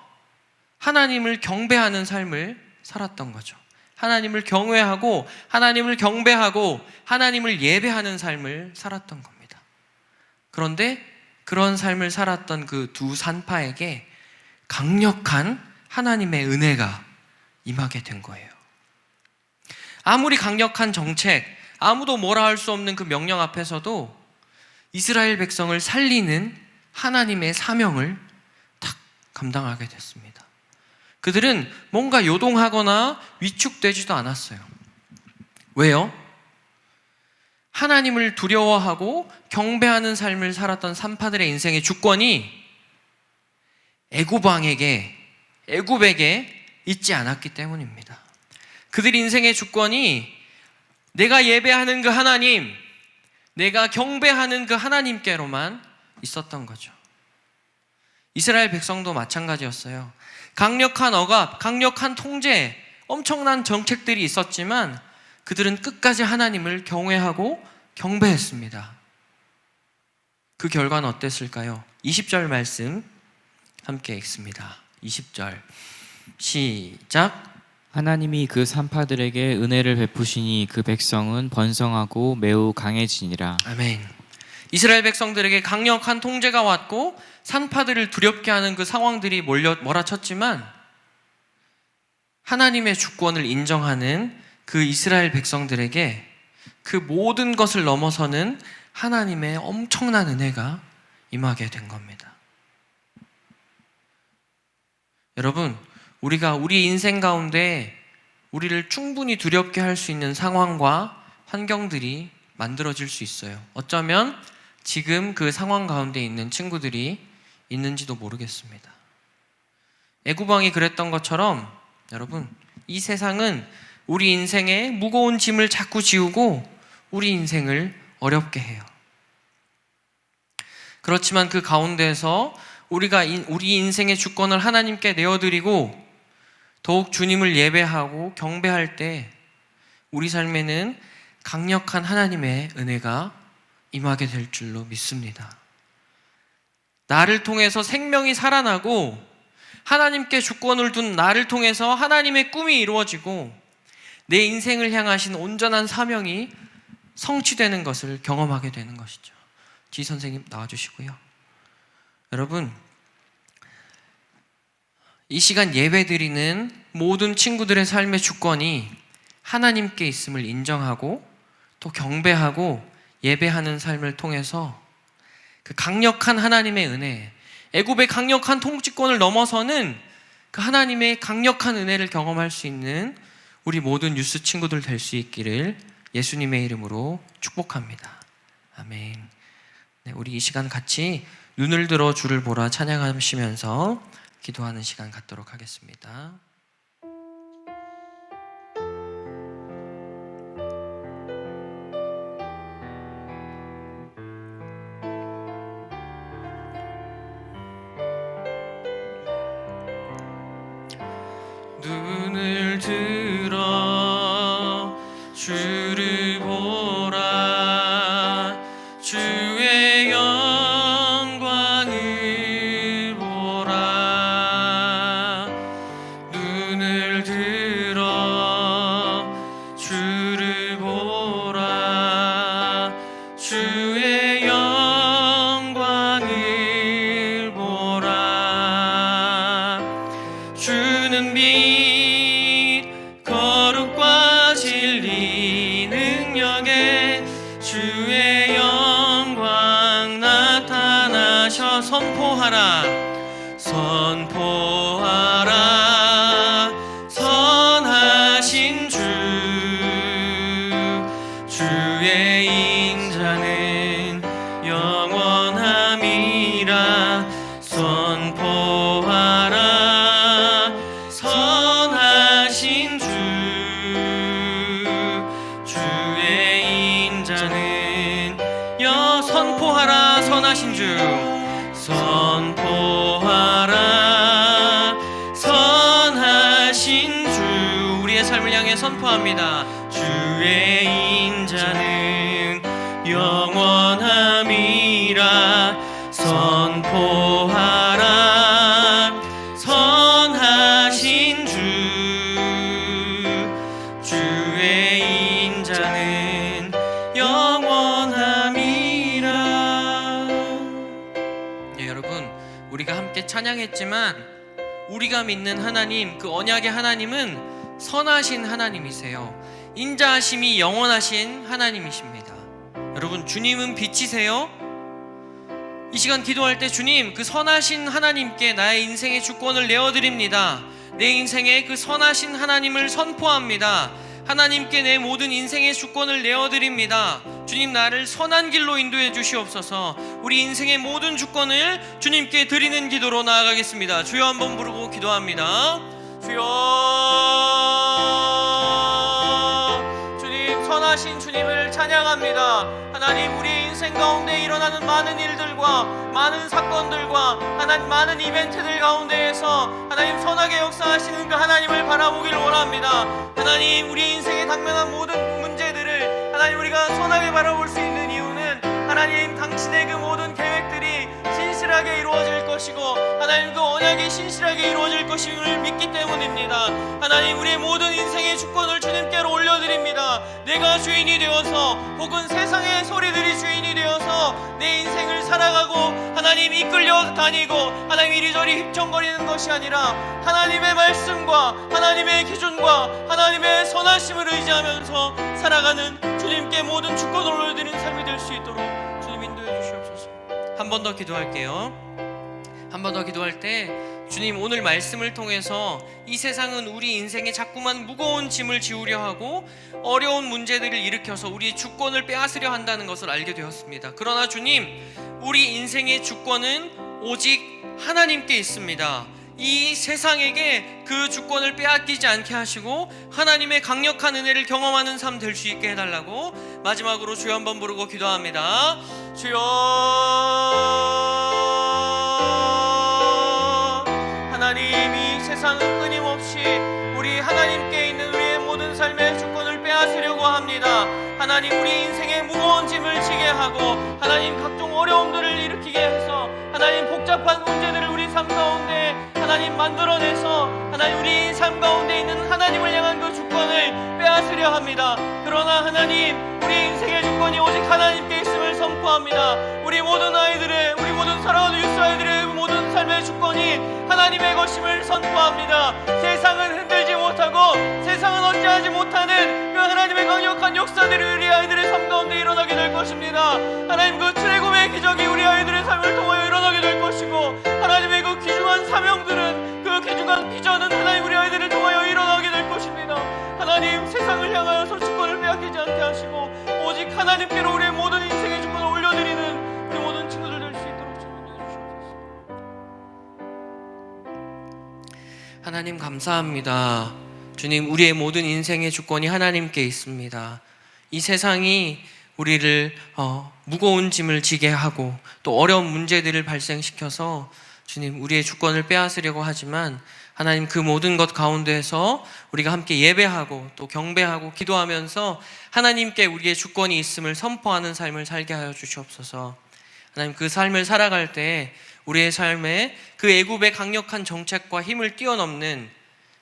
하나님을 경배하는 삶을 살았던 거죠. 하나님을 경외하고 하나님을 경배하고 하나님을 예배하는 삶을 살았던 겁니다. 그런데 그런 삶을 살았던 그 두 산파에게 강력한 하나님의 은혜가 임하게 된 거예요. 아무리 강력한 정책, 아무도 뭐라 할 수 없는 그 명령 앞에서도 이스라엘 백성을 살리는 하나님의 사명을 딱 감당하게 됐습니다. 그들은 뭔가 요동하거나 위축되지도 않았어요. 왜요? 하나님을 두려워하고 경배하는 삶을 살았던 산파들의 인생의 주권이 애굽에게 있지 않았기 때문입니다. 그들 인생의 주권이 내가 예배하는 그 하나님, 내가 경배하는 그 하나님께로만 있었던 거죠. 이스라엘 백성도 마찬가지였어요. 강력한 억압, 강력한 통제, 엄청난 정책들이 있었지만 그들은 끝까지 하나님을 경외하고 경배했습니다. 그 결과는 어땠을까요? 20절 말씀 함께 읽습니다. 20절 시작. 하나님이 그 산파들에게 은혜를 베푸시니 그 백성은 번성하고 매우 강해지니라. 아멘. 이스라엘 백성들에게 강력한 통제가 왔고 산파들을 두렵게 하는 그 상황들이 몰아쳤지만 하나님의 주권을 인정하는 그 이스라엘 백성들에게 그 모든 것을 넘어서는 하나님의 엄청난 은혜가 임하게 된 겁니다. 여러분, 우리가 우리 인생 가운데 우리를 충분히 두렵게 할 수 있는 상황과 환경들이 만들어질 수 있어요. 어쩌면 지금 그 상황 가운데 있는 친구들이 있는지도 모르겠습니다. 애굽 왕이 그랬던 것처럼 여러분, 이 세상은 우리 인생에 무거운 짐을 자꾸 지우고 우리 인생을 어렵게 해요. 그렇지만 그 가운데에서 우리가 우리 인생의 주권을 하나님께 내어드리고 더욱 주님을 예배하고 경배할 때 우리 삶에는 강력한 하나님의 은혜가 임하게 될 줄로 믿습니다. 나를 통해서 생명이 살아나고 하나님께 주권을 둔 나를 통해서 하나님의 꿈이 이루어지고 내 인생을 향하신 온전한 사명이 성취되는 것을 경험하게 되는 것이죠. 지 선생님 나와주시고요. 여러분, 이 시간 예배드리는 모든 친구들의 삶의 주권이 하나님께 있음을 인정하고 또 경배하고 예배하는 삶을 통해서 그 강력한 하나님의 은혜, 애굽의 강력한 통치권을 넘어서는 그 하나님의 강력한 은혜를 경험할 수 있는 우리 모든 유스 친구들 될 수 있기를 예수님의 이름으로 축복합니다. 아멘. 네, 우리 이 시간 같이 눈을 들어 주를 보라 찬양하시면서 기도하는 시간 갖도록 하겠습니다. 눈을 들어 주를 보라 주의 영광을 보라 눈을 들어 주를 보라 주의 영광을 보라 주는 빛 거룩과 진리 능력에 주의 영광 나타나셔 선포하라 선포하라 선하신 주 주의 인자는 영원함이라 선포하라 선하신 주 주의 인자는 선포하라 선하신 주 선포하라 선하신 주 우리의 삶을 향해 선포합니다. 주의 인자는 영원함이라 선포하라 선하신 주 주의 인자는 영원함이라. 예, 여러분 우리가 함께 찬양했지만 우리가 믿는 하나님 그 언약의 하나님은 선하신 하나님이세요. 인자하심이 영원하신 하나님이십니다. 여러분 주님은 빛이세요. 이 시간 기도할 때 주님 그 선하신 하나님께 나의 인생의 주권을 내어드립니다. 내 인생의 그 선하신 하나님을 선포합니다. 하나님께 내 모든 인생의 주권을 내어드립니다. 주님 나를 선한 길로 인도해 주시옵소서. 우리 인생의 모든 주권을 주님께 드리는 기도로 나아가겠습니다. 주여 한번 부르고 기도합니다. 주여 주님 선하신 주님을 찬양합니다. 하나님 우리의 인생 가운데 일어나는 많은 일들과 많은 사건들과 하나님 많은 이벤트들 가운데에서 하나님 선하게 역사하시는 그 하나님을 바라보기를 원합니다. 하나님 우리 인생에 당면한 모든 문제들을 하나님 우리가 선하게 바라볼 수 있는 이유는 하나님 당신의 그 모든 계획들이 신실하게 이루어질 것이고 하나님 그 언약이 신실하게 이루어질 것임을 믿기 때문입니다. 하나님 우리의 모든 인생의 주권을 주님께로 올려드립니다. 내가 주인이 되어서 혹은 세상의 소리들이 주인이 되어서 내 인생을 살아가고 하나님 이끌려 다니고 하나님 이리저리 휩청거리는 것이 아니라 하나님의 말씀과 하나님의 기준과 하나님의 선하심을 의지하면서 살아가는 주님께 모든 주권을 올려드리는 삶이 될 수 있도록 주님 인도해 주시옵소서. 한 번 더 기도할게요. 한 번 더 기도할 때 주님 오늘 말씀을 통해서 이 세상은 우리 인생에 자꾸만 무거운 짐을 지우려 하고 어려운 문제들을 일으켜서 우리의 주권을 빼앗으려 한다는 것을 알게 되었습니다. 그러나 주님 우리 인생의 주권은 오직 하나님께 있습니다. 이 세상에게 그 주권을 빼앗기지 않게 하시고 하나님의 강력한 은혜를 경험하는 삶 될 수 있게 해달라고 마지막으로 주여 한번 부르고 기도합니다. 주여 하나님 이 세상은 끊임없이 우리 하나님께 있는 우리의 모든 삶의 주권을 빼앗으려고 합니다. 하나님 우리 인생의 무거운 짐을 지게 하고 하나님 각종 어려움들을 일으키게 해서 하나님 하나님 복잡한 문제들을 우리 삶 가운데 하나님 만들어내서 하나님 우리 삶 가운데 있는 하나님을 향한 그 주권을 빼앗으려 합니다. 그러나 하나님, 우리 인생의 주권이 오직 하나님께 있음을 선포합니다. 우리 모든 아이들의, 우리 모든 사랑하는 유스 아이들의 모든 삶의 주권이 하나님의 것임을 선포합니다. 세상은 흔들지 못하고 세상은 어찌하지 못하는 그 하나님의 강력한 역사들이 우리 아이들의 삶 가운데 일어나게 될 것입니다. 하나님, 그 출애굽의 기적이 우리 아이들의 삶을 통하여 일어나게 될 것이고, 하나님의 그 귀중한 사명들은, 그 귀중한 비전은 하나님 우리 아이들을 통하여 일어나게 될 것입니다. 하나님, 세상을 향하여서 주권을 빼앗기지 않게 하시고 오직 하나님께로 우리의 모든 인생의 주권을 올려드리는 우리 모든 친구들 될 수 있도록 주님 주시옵소서. 하나님 감사합니다. 주님, 우리의 모든 인생의 주권이 하나님께 있습니다. 이 세상이 우리를 무거운 짐을 지게 하고 또 어려운 문제들을 발생시켜서 주님, 우리의 주권을 빼앗으려고 하지만 하나님, 그 모든 것 가운데에서 우리가 함께 예배하고 또 경배하고 기도하면서 하나님께 우리의 주권이 있음을 선포하는 삶을 살게 하여 주시옵소서. 하나님, 그 삶을 살아갈 때 우리의 삶에 그 애굽의 강력한 정책과 힘을 뛰어넘는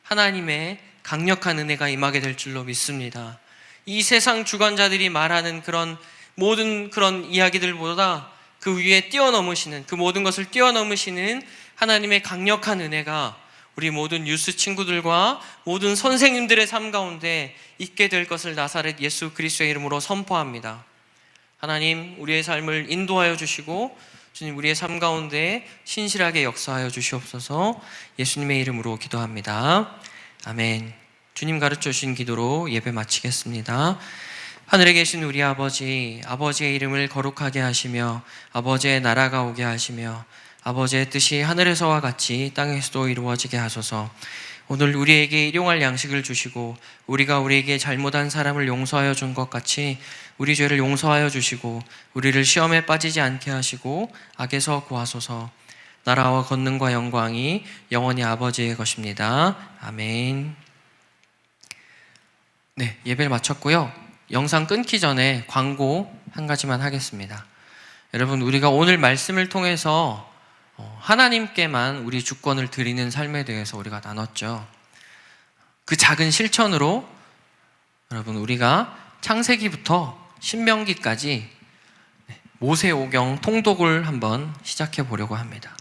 하나님의 강력한 은혜가 임하게 될 줄로 믿습니다. 이 세상 주관자들이 말하는 그런 모든 그런 이야기들보다 그 위에 뛰어넘으시는, 그 모든 것을 뛰어넘으시는 하나님의 강력한 은혜가 우리 모든 유스 친구들과 모든 선생님들의 삶 가운데 있게 될 것을 나사렛 예수 그리스도의 이름으로 선포합니다. 하나님, 우리의 삶을 인도하여 주시고 주님, 우리의 삶 가운데 신실하게 역사하여 주시옵소서. 예수님의 이름으로 기도합니다. 아멘. 주님 가르쳐 주신 기도로 예배 마치겠습니다. 하늘에 계신 우리 아버지, 아버지의 이름을 거룩하게 하시며 아버지의 나라가 오게 하시며 아버지의 뜻이 하늘에서와 같이 땅에서도 이루어지게 하소서. 오늘 우리에게 일용할 양식을 주시고 우리가 우리에게 잘못한 사람을 용서하여 준 것 같이 우리 죄를 용서하여 주시고 우리를 시험에 빠지지 않게 하시고 악에서 구하소서. 나라와 권능과 영광이 영원히 아버지의 것입니다. 아멘. 네, 예배를 마쳤고요. 영상 끊기 전에 광고 한 가지만 하겠습니다. 여러분, 우리가 오늘 말씀을 통해서 하나님께만 우리 주권을 드리는 삶에 대해서 우리가 나눴죠. 그 작은 실천으로 여러분, 우리가 창세기부터 신명기까지 모세오경 통독을 한번 시작해 보려고 합니다.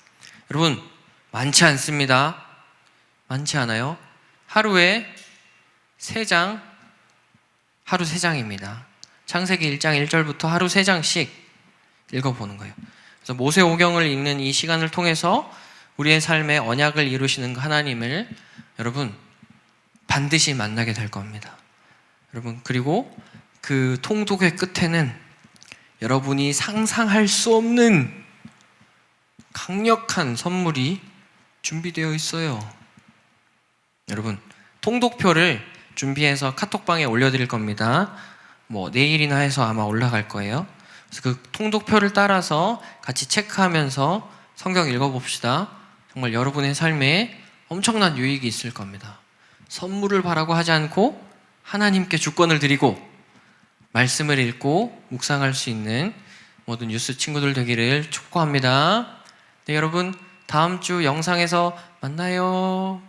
여러분, 많지 않습니다. 많지 않아요. 하루에 3장, 하루 3장입니다. 창세기 1장 1절부터 하루 3장씩 읽어보는 거예요. 그래서 모세오경을 읽는 이 시간을 통해서 우리의 삶에 언약을 이루시는 하나님을 여러분 반드시 만나게 될 겁니다. 여러분, 그리고 그 통독의 끝에는 여러분이 상상할 수 없는 강력한 선물이 준비되어 있어요. 여러분, 통독표를 준비해서 카톡방에 올려드릴 겁니다. 내일이나 해서 아마 올라갈 거예요. 그래서 그 통독표를 따라서 같이 체크하면서 성경 읽어봅시다. 정말 여러분의 삶에 엄청난 유익이 있을 겁니다. 선물을 바라고 하지 않고 하나님께 주권을 드리고 말씀을 읽고 묵상할 수 있는 모든 유스 친구들 되기를 축복합니다. 네, 여러분, 다음 주 영상에서 만나요.